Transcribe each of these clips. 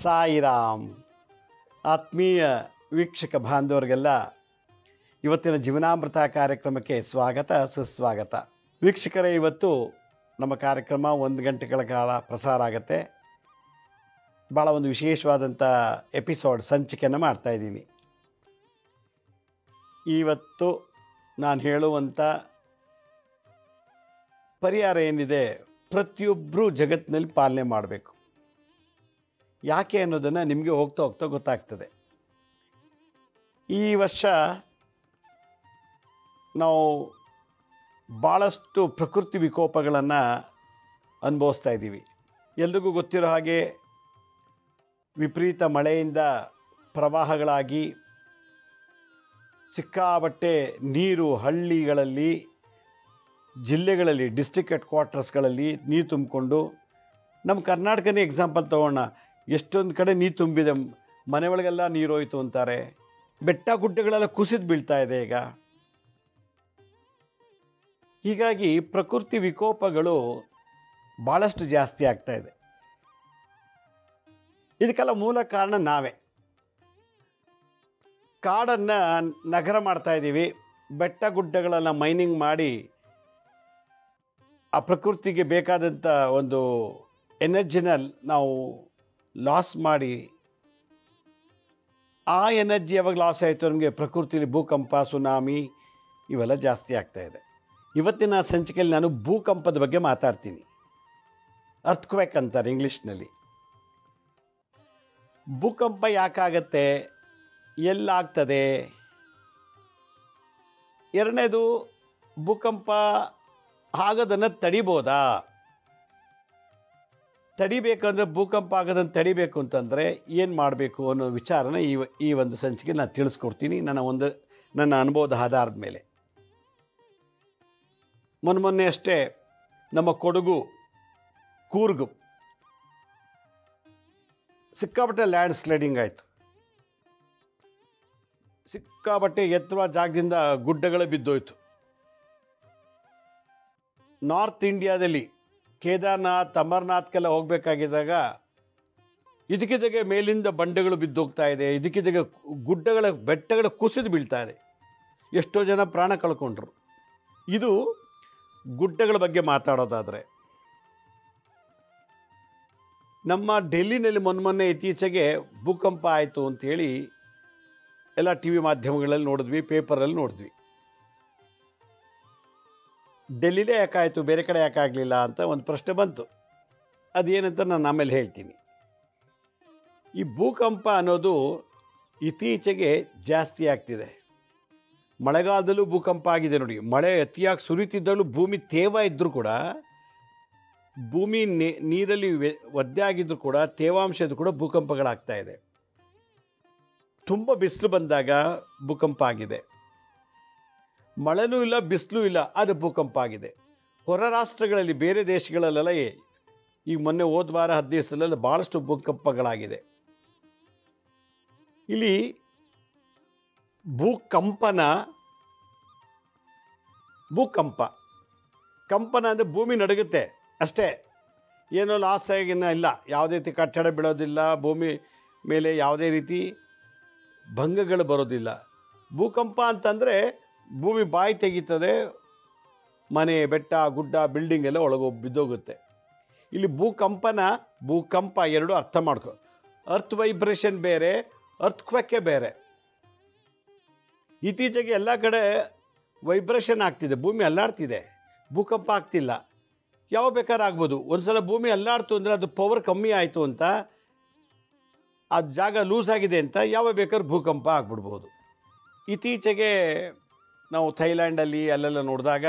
ಸಾಯಿರಾಮ್. ಆತ್ಮೀಯ ವೀಕ್ಷಕ ಬಾಂಧವರಿಗೆಲ್ಲ ಇವತ್ತಿನ ಜೀವನಾಮೃತ ಕಾರ್ಯಕ್ರಮಕ್ಕೆ ಸ್ವಾಗತ ಸುಸ್ವಾಗತ. ವೀಕ್ಷಕರೇ, ಇವತ್ತು ನಮ್ಮ ಕಾರ್ಯಕ್ರಮ 1 ಗಂಟೆಗಳ ಕಾಲ ಪ್ರಸಾರ ಆಗುತ್ತೆ. ಭಾಳ ಒಂದು ವಿಶೇಷವಾದಂಥ ಎಪಿಸೋಡ್ ಸಂಚಿಕೆಯನ್ನು ಮಾಡ್ತಾಯಿದ್ದೀನಿ. ಇವತ್ತು ನಾನು ಹೇಳುವಂಥ ಪರಿಹಾರ ಏನಿದೆ, ಪ್ರತಿಯೊಬ್ಬರೂ ಜಗತ್ತಿನಲ್ಲಿ ಪಾಲನೆ ಮಾಡಬೇಕು. ಯಾಕೆ ಅನ್ನೋದನ್ನು ನಿಮಗೆ ಹೋಗ್ತಾ ಹೋಗ್ತಾ ಗೊತ್ತಾಗ್ತದೆ. ಈ ವರ್ಷ ನಾವು ಭಾಳಷ್ಟು ಪ್ರಕೃತಿ ವಿಕೋಪಗಳನ್ನು ಅನುಭವಿಸ್ತಾ ಇದ್ದೀವಿ. ಎಲ್ರಿಗೂ ಗೊತ್ತಿರೋ ಹಾಗೆ ವಿಪರೀತ ಮಳೆಯಿಂದ ಪ್ರವಾಹಗಳಾಗಿ ಸಿಕ್ಕಾಪಟ್ಟೆ ನೀರು ಹಳ್ಳಿಗಳಲ್ಲಿ, ಜಿಲ್ಲೆಗಳಲ್ಲಿ, ಡಿಸ್ಟ್ರಿಕ್ಟ್ ಹೆಡ್ ಕ್ವಾರ್ಟರ್ಸ್ಗಳಲ್ಲಿ ನೀರು ತುಂಬಿಕೊಂಡು, ನಮ್ಮ ಕರ್ನಾಟಕನೇ ಎಕ್ಸಾಂಪಲ್ ತೊಗೋಣ. ಎಷ್ಟೊಂದು ಕಡೆ ನೀರು ತುಂಬಿದೆ, ಮನೆ ಒಳಗೆಲ್ಲ ನೀರು ಹೋಯ್ತು ಅಂತಾರೆ. ಬೆಟ್ಟ ಗುಡ್ಡಗಳೆಲ್ಲ ಕುಸಿದು ಬೀಳ್ತಾ ಇದೆ ಈಗ. ಹೀಗಾಗಿ ಪ್ರಕೃತಿ ವಿಕೋಪಗಳು ಭಾಳಷ್ಟು ಜಾಸ್ತಿ ಆಗ್ತಾ ಇದೆ. ಇದಕ್ಕೆಲ್ಲ ಮೂಲ ಕಾರಣ ನಾವೇ. ಕಾಡನ್ನು ನಗರ ಮಾಡ್ತಾ ಇದ್ದೀವಿ, ಬೆಟ್ಟ ಗುಡ್ಡಗಳನ್ನು ಮೈನಿಂಗ್ ಮಾಡಿ ಆ ಪ್ರಕೃತಿಗೆ ಬೇಕಾದಂಥ ಒಂದು ಎನರ್ಜಿನ ನಾವು ಲಾಸ್ ಮಾಡಿ, ಆ ಎನರ್ಜಿ ಯಾವಾಗ ಲಾಸ್ ಆಯಿತು ನಮಗೆ ಪ್ರಕೃತಿಲಿ ಭೂಕಂಪ, ಸುನಾಮಿ ಇವೆಲ್ಲ ಜಾಸ್ತಿ ಆಗ್ತಾಯಿದೆ. ಇವತ್ತಿನ ಸಂಚಿಕೆಯಲ್ಲಿ ನಾನು ಭೂಕಂಪದ ಬಗ್ಗೆ ಮಾತಾಡ್ತೀನಿ. ಅರ್ಥ್ಕ್ವೇಕ್ ಅಂತಾರೆ ಇಂಗ್ಲೀಷ್ನಲ್ಲಿ. ಭೂಕಂಪ ಯಾಕಾಗತ್ತೆ, ಎಲ್ಲಾಗ್ತದೆ, ಎರಡನೇದು ಭೂಕಂಪ ಆಗೋದನ್ನು ತಡಿಬೋದಾ, ತಡಿಬೇಕಂದ್ರೆ ಭೂಕಂಪ ಆಗೋದನ್ನು ತಡಿಬೇಕು ಅಂತಂದರೆ ಏನು ಮಾಡಬೇಕು ಅನ್ನೋ ವಿಚಾರನ ಈ ಒಂದು ಸಂಚಿಕೆ ನಾನು ತಿಳಿಸ್ಕೊಡ್ತೀನಿ ನನ್ನ ಅನುಭವದ ಆಧಾರದ ಮೇಲೆ. ಮೊನ್ನೆ ಅಷ್ಟೇ ನಮ್ಮ ಕೊಡಗು, ಕೂರ್ಗು ಸಿಕ್ಕಾಪಟ್ಟೆ ಲ್ಯಾಂಡ್ ಸ್ಲೈಡಿಂಗ್ ಆಯಿತು. ಸಿಕ್ಕಾಪಟ್ಟೆ ಎತ್ತರವಾದ ಜಾಗದಿಂದ ಗುಡ್ಡಗಳು ಬಿದ್ದೋಯ್ತು. ನಾರ್ತ್ ಇಂಡಿಯಾದಲ್ಲಿ ಕೇದಾರ್ನಾಥ್, ಅಮರ್ನಾಥ್ಗೆಲ್ಲ ಹೋಗಬೇಕಾಗಿದ್ದಾಗ ಇದಕ್ಕಿದ್ದಾಗೆ ಮೇಲಿಂದ ಬಂಡೆಗಳು ಬಿದ್ದೋಗ್ತಾ ಇದೆ, ಇದಕ್ಕಿದ್ದಾಗೆ ಬೆಟ್ಟಗಳ ಕುಸಿದು ಬೀಳ್ತಾ ಇದೆ. ಎಷ್ಟೋ ಜನ ಪ್ರಾಣ ಕಳ್ಕೊಂಡ್ರು. ಇದು ಗುಡ್ಡಗಳ ಬಗ್ಗೆ ಮಾತಾಡೋದಾದರೆ, ನಮ್ಮ ಡೆಲ್ಲಿನಲ್ಲಿ ಮೊನ್ನೆ ಇತ್ತೀಚೆಗೆ ಭೂಕಂಪ ಆಯಿತು ಅಂಥೇಳಿ ಎಲ್ಲ ಟಿ ವಿ ಮಾಧ್ಯಮಗಳಲ್ಲಿ ನೋಡಿದ್ವಿ, ಪೇಪರಲ್ಲಿ ನೋಡಿದ್ವಿ. ಡೆಲ್ಲಿಲೇ ಯಾಕಾಯಿತು, ಬೇರೆ ಕಡೆ ಯಾಕಾಗಲಿಲ್ಲ ಅಂತ ಒಂದು ಪ್ರಶ್ನೆ ಬಂತು. ಅದೇನಂತ ನಾನು ಆಮೇಲೆ ಹೇಳ್ತೀನಿ. ಈ ಭೂಕಂಪ ಅನ್ನೋದು ಇತ್ತೀಚೆಗೆ ಜಾಸ್ತಿ ಆಗ್ತಿದೆ. ಮಳೆಗಾಲದಲ್ಲೂ ಭೂಕಂಪ ಆಗಿದೆ ನೋಡಿ. ಮಳೆ ಅತಿಯಾಗಿ ಸುರಿತಿದ್ದಲ್ಲೂ ಭೂಮಿ ತೇವ ಇದ್ದರೂ ಕೂಡ, ಭೂಮಿ ನೀರಲ್ಲಿ ಒದ್ದೆ ಆಗಿದ್ದರೂ ಕೂಡ, ತೇವಾಂಶ ಇದ್ದರೂ ಕೂಡ ಭೂಕಂಪಗಳಾಗ್ತಾ ಇದೆ. ತುಂಬ ಬಿಸಿಲು ಬಂದಾಗ ಭೂಕಂಪ ಆಗಿದೆ. ಮಳೆನೂ ಇಲ್ಲ, ಬಿಸಿಲೂ ಇಲ್ಲ, ಅದು ಭೂಕಂಪ ಆಗಿದೆ. ಹೊರ ರಾಷ್ಟ್ರಗಳಲ್ಲಿ, ಬೇರೆ ದೇಶಗಳಲ್ಲೆಲ್ಲ ಈಗ ಮೊನ್ನೆ ಹೋದ ವಾರ 10 ದಿವಸದಲ್ಲೆಲ್ಲ ಭಾಳಷ್ಟು ಭೂಕಂಪಗಳಾಗಿದೆ. ಇಲ್ಲಿ ಕಂಪನ ಅಂದರೆ ಭೂಮಿ ನಡುಗುತ್ತೆ ಅಷ್ಟೇ, ಏನೋ ಲಾಸ್ ಆಗಿನ ಇಲ್ಲ. ಯಾವುದೇ ರೀತಿ ಕಟ್ಟಡ ಬೀಳೋದಿಲ್ಲ, ಭೂಮಿ ಮೇಲೆ ಯಾವುದೇ ರೀತಿ ಭಂಗಗಳು ಬರೋದಿಲ್ಲ. ಭೂಕಂಪ ಅಂತಂದರೆ ಭೂಮಿ ಬಾಯಿ ತೆಗೀತದೆ, ಮನೆ, ಬೆಟ್ಟ, ಗುಡ್ಡ, ಬಿಲ್ಡಿಂಗ್ ಎಲ್ಲ ಒಳಗೋಗಿ ಬಿದ್ದೋಗುತ್ತೆ. ಇಲ್ಲಿ ಭೂಕಂಪ ಎರಡು ಅರ್ಥ ಮಾಡ್ಕೊ. ಅರ್ತ್ ವೈಬ್ರೇಷನ್ ಬೇರೆ, ಅರ್ಥ್ಕ್ವೇಕೆ ಬೇರೆ. ಇತ್ತೀಚೆಗೆ ಎಲ್ಲ ಕಡೆ ವೈಬ್ರೇಷನ್ ಆಗ್ತಿದೆ, ಭೂಮಿ ಅಲ್ಲಾಡ್ತಿದೆ, ಭೂಕಂಪ ಆಗ್ತಿಲ್ಲ. ಯಾವ ಬೇಕಾದ್ರೂ ಆಗ್ಬೋದು. ಒಂದು ಸಲ ಭೂಮಿ ಅಲ್ಲಾಡ್ತು ಅಂದರೆ ಅದು ಪವರ್ ಕಮ್ಮಿ ಆಯಿತು ಅಂತ, ಆ ಜಾಗ ಲೂಸ್ ಆಗಿದೆ ಅಂತ ಯಾವ ಬೇಕಾದ್ರೂ ಭೂಕಂಪ ಆಗ್ಬಿಡ್ಬೋದು. ಇತ್ತೀಚೆಗೆ ನಾವು ಥೈಲ್ಯಾಂಡಲ್ಲಿ ಅಲ್ಲೆಲ್ಲ ನೋಡಿದಾಗ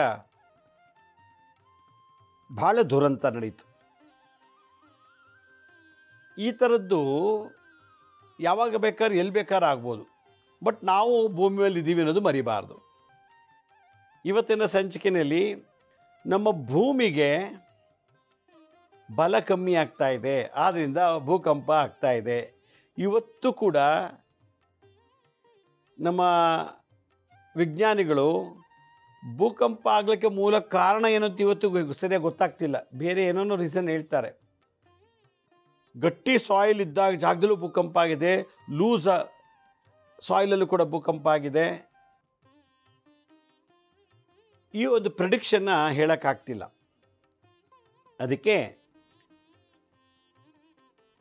ಭಾಳ ದುರಂತ ನಡೀತು. ಈ ಥರದ್ದು ಯಾವಾಗ ಬೇಕಾದ್ರೂ ಎಲ್ಲಿ ಬೇಕಾದ್ರೂ ಆಗ್ಬೋದು. ಬಟ್ ನಾವು ಭೂಮಿ ಮೇಲೆ ಇದ್ದೀವಿ ಅನ್ನೋದು ಮರಿಬಾರ್ದು. ಇವತ್ತಿನ ಸಂಚಿಕೆಯಲ್ಲಿ ನಮ್ಮ ಭೂಮಿಗೆ ಬಲ ಕಮ್ಮಿ ಆಗ್ತಾ ಇದೆ, ಆದ್ದರಿಂದ ಭೂಕಂಪ ಆಗ್ತಾ ಇದೆ. ಇವತ್ತು ಕೂಡ ನಮ್ಮ ವಿಜ್ಞಾನಿಗಳು ಭೂಕಂಪ ಆಗಲಿಕ್ಕೆ ಮೂಲ ಕಾರಣ ಏನಂತ ಇವತ್ತು ಸರಿಯಾಗಿ ಗೊತ್ತಾಗ್ತಿಲ್ಲ. ಬೇರೆ ಏನೋ ರೀಸನ್ ಹೇಳ್ತಾರೆ. ಗಟ್ಟಿ ಸಾಯಿಲ್ ಇದ್ದಾಗ ಜಾಗದಲ್ಲೂ ಭೂಕಂಪ ಆಗಿದೆ, ಲೂಸ್ ಸಾಯಿಲಲ್ಲೂ ಕೂಡ ಭೂಕಂಪ ಆಗಿದೆ. ಈ ಒಂದು ಪ್ರೆಡಿಕ್ಷನ್ನ ಹೇಳೋಕ್ಕಾಗ್ತಿಲ್ಲ. ಅದಕ್ಕೆ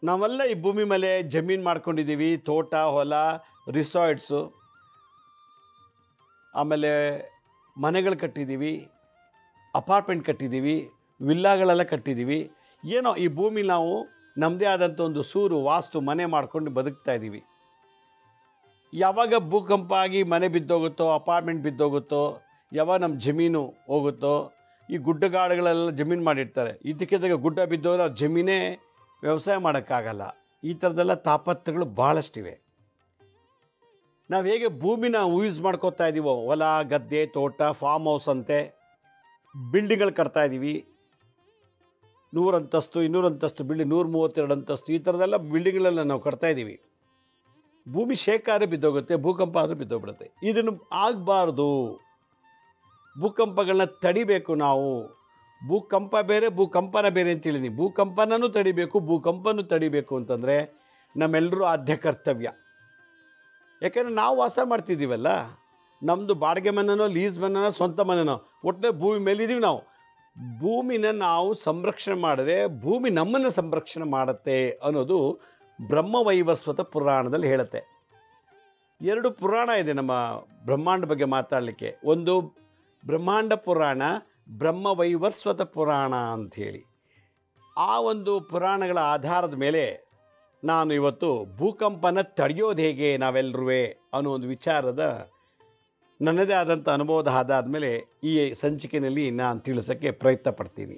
ನಾವೆಲ್ಲ ಈ ಭೂಮಿ ಮೇಲೆ ಜಮೀನು ಮಾಡ್ಕೊಂಡಿದ್ದೀವಿ, ತೋಟ, ಹೊಲ, ರಿಸಾರ್ಟ್ಸು, ಆಮೇಲೆ ಮನೆಗಳು ಕಟ್ಟಿದ್ದೀವಿ, ಅಪಾರ್ಟ್ಮೆಂಟ್ ಕಟ್ಟಿದ್ದೀವಿ, ವಿಲ್ಲಾಗಳೆಲ್ಲ ಕಟ್ಟಿದ್ದೀವಿ. ಏನೋ ಈ ಭೂಮಿ ನಾವು ನಮ್ಮದೇ ಆದಂಥ ಒಂದು ಸೂರು ವಾಸ್ತು ಮನೆ ಮಾಡ್ಕೊಂಡು ಬದುಕ್ತಾ ಇದ್ದೀವಿ. ಯಾವಾಗ ಭೂಕಂಪ ಆಗಿ ಮನೆ ಬಿದ್ದೋಗುತ್ತೋ, ಅಪಾರ್ಟ್ಮೆಂಟ್ ಬಿದ್ದೋಗುತ್ತೋ, ಯಾವಾಗ ನಮ್ಮ ಜಮೀನು ಹೋಗುತ್ತೋ, ಈ ಗುಡ್ಡಗಾಡುಗಳೆಲ್ಲ ಜಮೀನು ಮಾಡಿರ್ತಾರೆ, ಇದಕ್ಕಿದ್ದಾಗ ಗುಡ್ಡ ಬಿದ್ದೋದ್ರೆ ಜಮೀನೇ ವ್ಯವಸಾಯ ಮಾಡೋಕ್ಕಾಗಲ್ಲ. ಈ ಥರದ್ದೆಲ್ಲ ತಾಪತ್ರಗಳು ಭಾಳಷ್ಟಿವೆ. ನಾವು ಹೇಗೆ ಭೂಮಿನ ಯೂಸ್ ಮಾಡ್ಕೋತಾ ಇದ್ದೀವೋ, ಹೊಲ, ಗದ್ದೆ, ತೋಟ, ಫಾರ್ಮ್ ಹೌಸ್ ಅಂತೆ ಬಿಲ್ಡಿಂಗ್ಗಳು ಕಟ್ತಾ ಇದ್ದೀವಿ. 100 ಅಂತಸ್ತು, 200 ಅಂತಸ್ತು ಬಿಲ್ಡಿಂಗ್, 132 ಅಂತಸ್ತು, ಈ ಥರದ್ದೆಲ್ಲ ಬಿಲ್ಡಿಂಗ್ಗಳೆಲ್ಲ ನಾವು ಕಟ್ತಾ ಇದ್ದೀವಿ. ಭೂಮಿ ಶೇಕ್ ಆದರೆ ಬಿದ್ದೋಗುತ್ತೆ, ಭೂಕಂಪ ಆದರೆ ಬಿದ್ದೋಗ್ಬಿಡುತ್ತೆ. ಇದನ್ನು ಆಗಬಾರ್ದು. ಭೂಕಂಪಗಳನ್ನ ತಡಿಬೇಕು ನಾವು. ಭೂಕಂಪ ಬೇರೆ, ಭೂಕಂಪನ ಬೇರೆ ಅಂತೇಳಿನಿ. ಭೂಕಂಪನೂ ತಡಿಬೇಕು, ಭೂಕಂಪನೂ ತಡಿಬೇಕು ಅಂತಂದರೆ ನಮ್ಮೆಲ್ಲರೂ ಆದ್ಯ ಕರ್ತವ್ಯ. ಯಾಕೆಂದರೆ ನಾವು ವಾಸ ಮಾಡ್ತಿದ್ದೀವಲ್ಲ, ನಮ್ಮದು ಬಾಡಿಗೆ ಮನೆನೋ, ಲೀಸ್ ಮನೆನೋ, ಸ್ವಂತ ಮನೆನೋ, ಒಟ್ಟೆ ಭೂಮಿ ಮೇಲಿದ್ದೀವಿ ನಾವು. ಭೂಮಿನ ನಾವು ಸಂರಕ್ಷಣೆ ಮಾಡಿದ್ರೆ ಭೂಮಿ ನಮ್ಮನ್ನು ಸಂರಕ್ಷಣೆ ಮಾಡುತ್ತೆ ಅನ್ನೋದು ಬ್ರಹ್ಮವೈವಸ್ವತ ಪುರಾಣದಲ್ಲಿ ಹೇಳುತ್ತೆ. 2 ಪುರಾಣ ಇದೆ ನಮ್ಮ ಬ್ರಹ್ಮಾಂಡ ಬಗ್ಗೆ ಮಾತಾಡಲಿಕ್ಕೆ. ಒಂದು ಬ್ರಹ್ಮಾಂಡ ಪುರಾಣ, ಬ್ರಹ್ಮವೈವಸ್ವತ ಪುರಾಣ ಅಂಥೇಳಿ. ಆ ಒಂದು ಪುರಾಣಗಳ ಆಧಾರದ ಮೇಲೆ ನಾನು ಇವತ್ತು ಭೂಕಂಪನ ತಡೆಯೋದು ಹೇಗೆ ನಾವೆಲ್ಲರೂ ಅನ್ನೋ ಒಂದು ವಿಚಾರದ ನನ್ನದೇ ಆದಂಥ ಅನುಭವದ ಆದಾದಮೇಲೆ ಈ ಸಂಚಿಕೆಯಲ್ಲಿ ನಾನು ತಿಳಿಸೋಕ್ಕೆ ಪ್ರಯತ್ನ ಪಡ್ತೀನಿ.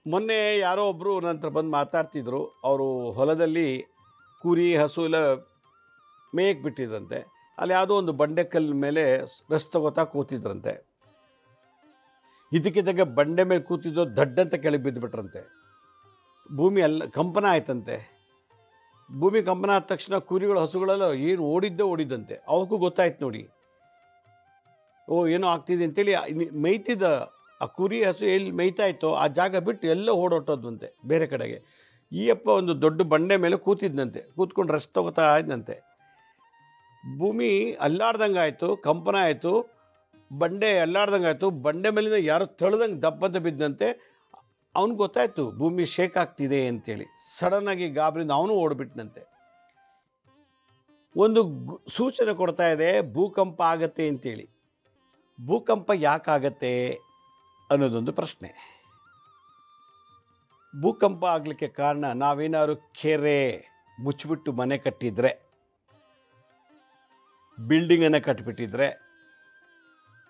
ಮೊನ್ನೆ ಯಾರೋ ಒಬ್ಬರು ನನ್ನ ಹತ್ರ ಬಂದು ಮಾತಾಡ್ತಿದ್ರು. ಅವರು ಹೊಲದಲ್ಲಿ ಕುರಿ, ಹಸು ಎಲ್ಲ ಮೇಯಕ್ಕೆ ಬಿಟ್ಟಿದ್ರಂತೆ. ಅಲ್ಲಿ ಯಾವುದೋ ಒಂದು ಬಂಡೆಕಲ್ಲು ಮೇಲೆ ರೆಸ್ಟ್ ತಗೋತಾ ಕೂತಿದ್ರಂತೆ. ಇದಕ್ಕಿದ್ದಾಗ ಬಂಡೆ ಮೇಲೆ ಕೂತಿದ್ದೋ ದಡ್ಡಂತ ಕೆಳಗೆ ಬಿದ್ದುಬಿಟ್ರಂತೆ. ಭೂಮಿ ಎಲ್ಲ ಕಂಪನ ಆಯ್ತಂತೆ. ಭೂಮಿ ಕಂಪನ ಆದ ತಕ್ಷಣ ಕುರಿಗಳು, ಹಸುಗಳೆಲ್ಲ ಏನು ಓಡಿದ್ದಂತೆ. ಅವಕ್ಕೂ ಗೊತ್ತಾಯ್ತು ನೋಡಿ, ಓ ಏನೋ ಆಗ್ತಿದೆ ಅಂತೇಳಿ ಮೇಯ್ತಿದ್ದ ಆ ಕುರಿ, ಹಸು ಎಲ್ಲಿ ಮೇಯ್ತಾ ಇತ್ತೋ ಆ ಜಾಗ ಬಿಟ್ಟು ಎಲ್ಲ ಓಡೋಟೋದ್ವಂತೆ ಬೇರೆ ಕಡೆಗೆ. ಈ ಅಪ್ಪ ಒಂದು ದೊಡ್ಡ ಬಂಡೆ ಮೇಲೆ ಕೂತಿದ್ದಂತೆ, ಕೂತ್ಕೊಂಡು ರೆಸ್ಟ್ ತಗೋತಾ ಇದ್ದಂತೆ. ಭೂಮಿ ಅಲ್ಲಾಡ್ದಂಗೆ ಆಯಿತು, ಕಂಪನ ಆಯಿತು, ಬಂಡೆ ಅಲ್ಲಾಡ್ದಂಗೆ ಆಯಿತು. ಬಂಡೆ ಮೇಲಿಂದ ಯಾರೋ ತಳ್ದಂಗೆ ದಪ್ಪಂತ ಬಿದ್ದಂತೆ. ಅವ್ನಿಗೆ ಗೊತ್ತಾಯಿತು ಭೂಮಿ ಶೇಕ್ ಆಗ್ತಿದೆ ಅಂತೇಳಿ. ಸಡನ್ನಾಗಿ ಗಾಬರಿಯಿಂದ ಅವನು ಓಡಿಬಿಟ್ನಂತೆ. ಒಂದು ಸೂಚನೆ ಕೊಡ್ತಾ ಇದೆ, ಭೂಕಂಪ ಆಗತ್ತೆ ಅಂತೇಳಿ. ಭೂಕಂಪ ಯಾಕಾಗತ್ತೆ ಅನ್ನೋದೊಂದು ಪ್ರಶ್ನೆ. ಭೂಕಂಪ ಆಗಲಿಕ್ಕೆ ಕಾರಣ ನಾವೇನಾದ್ರು ಕೆರೆ ಮುಚ್ಚಿಬಿಟ್ಟು ಮನೆ ಕಟ್ಟಿದರೆ, ಬಿಲ್ಡಿಂಗನ್ನು ಕಟ್ಟಿಬಿಟ್ಟಿದ್ರೆ,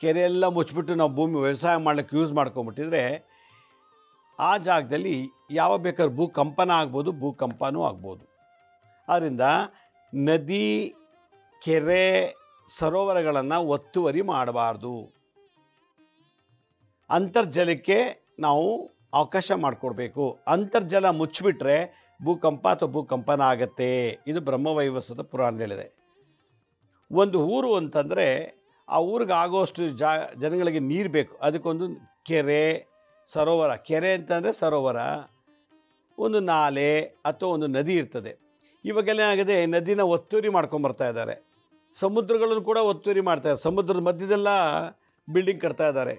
ಕೆರೆ ಎಲ್ಲ ಮುಚ್ಚಿಬಿಟ್ಟು ನಾವು ಭೂಮಿ ವ್ಯವಸಾಯ ಮಾಡಲಿಕ್ಕೆ ಯೂಸ್ ಮಾಡ್ಕೊಂಬಿಟ್ಟಿದ್ರೆ ಆ ಜಾಗದಲ್ಲಿ ಯಾವ ಬೇಕಾದ್ರೂ ಭೂಕಂಪನ ಆಗ್ಬೋದು, ಭೂಕಂಪನೂ ಆಗ್ಬೋದು. ಆದ್ದರಿಂದ ನದಿ, ಕೆರೆ, ಸರೋವರಗಳನ್ನು ಒತ್ತುವರಿ ಮಾಡಬಾರ್ದು. ಅಂತರ್ಜಲಕ್ಕೆ ನಾವು ಅವಕಾಶ ಮಾಡಿಕೊಡ್ಬೇಕು. ಅಂತರ್ಜಲ ಮುಚ್ಚಿಬಿಟ್ರೆ ಭೂಕಂಪ ಅಥವಾ ಭೂಕಂಪನ ಆಗತ್ತೆ. ಇದು ಬ್ರಹ್ಮವೈವಸ್ವತ ಪುರಾಣ ಹೇಳಿದೆ. ಒಂದು ಊರು ಅಂತಂದರೆ ಆ ಊರಿಗೆ ಆಗೋಷ್ಟು ಜನಗಳಿಗೆ ನೀರು ಬೇಕು. ಅದಕ್ಕೊಂದು ಕೆರೆ, ಸರೋವರ. ಕೆರೆ ಅಂತಂದರೆ ಸರೋವರ, ಒಂದು ನಾಲೆ ಅಥವಾ ಒಂದು ನದಿ ಇರ್ತದೆ. ಇವಾಗೆಲ್ಲ ಏನಾಗಿದೆ, ನದಿನ ಒತ್ತುವರಿ ಮಾಡ್ಕೊಂಬರ್ತಾ ಇದ್ದಾರೆ. ಸಮುದ್ರಗಳನ್ನು ಕೂಡ ಒತ್ತುವರಿ ಮಾಡ್ತಾರೆ. ಸಮುದ್ರದ ಮಧ್ಯದೆಲ್ಲ ಬಿಲ್ಡಿಂಗ್ ಕಟ್ತಾ ಇದ್ದಾರೆ.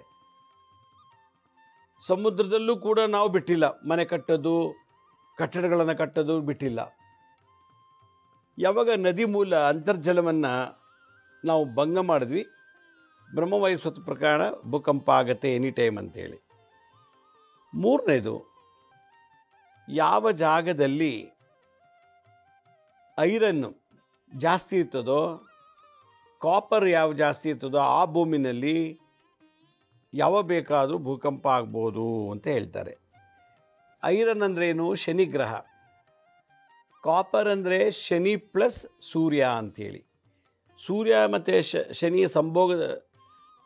ಸಮುದ್ರದಲ್ಲೂ ಕೂಡ ನಾವು ಬಿಟ್ಟಿಲ್ಲ, ಮನೆ ಕಟ್ಟೋದು, ಕಟ್ಟಡಗಳನ್ನು ಕಟ್ಟೋದು ಬಿಟ್ಟಿಲ್ಲ. ಯಾವಾಗ ನದಿ ಮೂಲ ಅಂತರ್ಜಲವನ್ನು ನಾವು ಭಂಗ ಮಾಡಿದ್ವಿ, ಬ್ರಹ್ಮವೈವಸ್ವತ ಪ್ರಕಾರ ಭೂಕಂಪ ಆಗತ್ತೆ ಎನಿ ಟೈಮ್ ಅಂತೇಳಿ. ಮೂರನೇದು, ಯಾವ ಜಾಗದಲ್ಲಿ ಐರನ್ನು ಜಾಸ್ತಿ ಇರ್ತದೋ, ಕಾಪರ್ ಯಾವ ಜಾಸ್ತಿ ಇರ್ತದೋ ಆ ಭೂಮಿನಲ್ಲಿ ಯಾವ ಬೇಕಾದರೂ ಭೂಕಂಪ ಆಗ್ಬೋದು ಅಂತ ಹೇಳ್ತಾರೆ. ಐರನ್ ಅಂದ್ರೇನು? ಶನಿ ಗ್ರಹ. ಕಾಪರ್ ಅಂದರೆ ಶನಿ ಪ್ಲಸ್ ಸೂರ್ಯ ಅಂಥೇಳಿ. ಸೂರ್ಯ ಮತ್ತು ಶನಿಯ ಸಂಭೋಗದ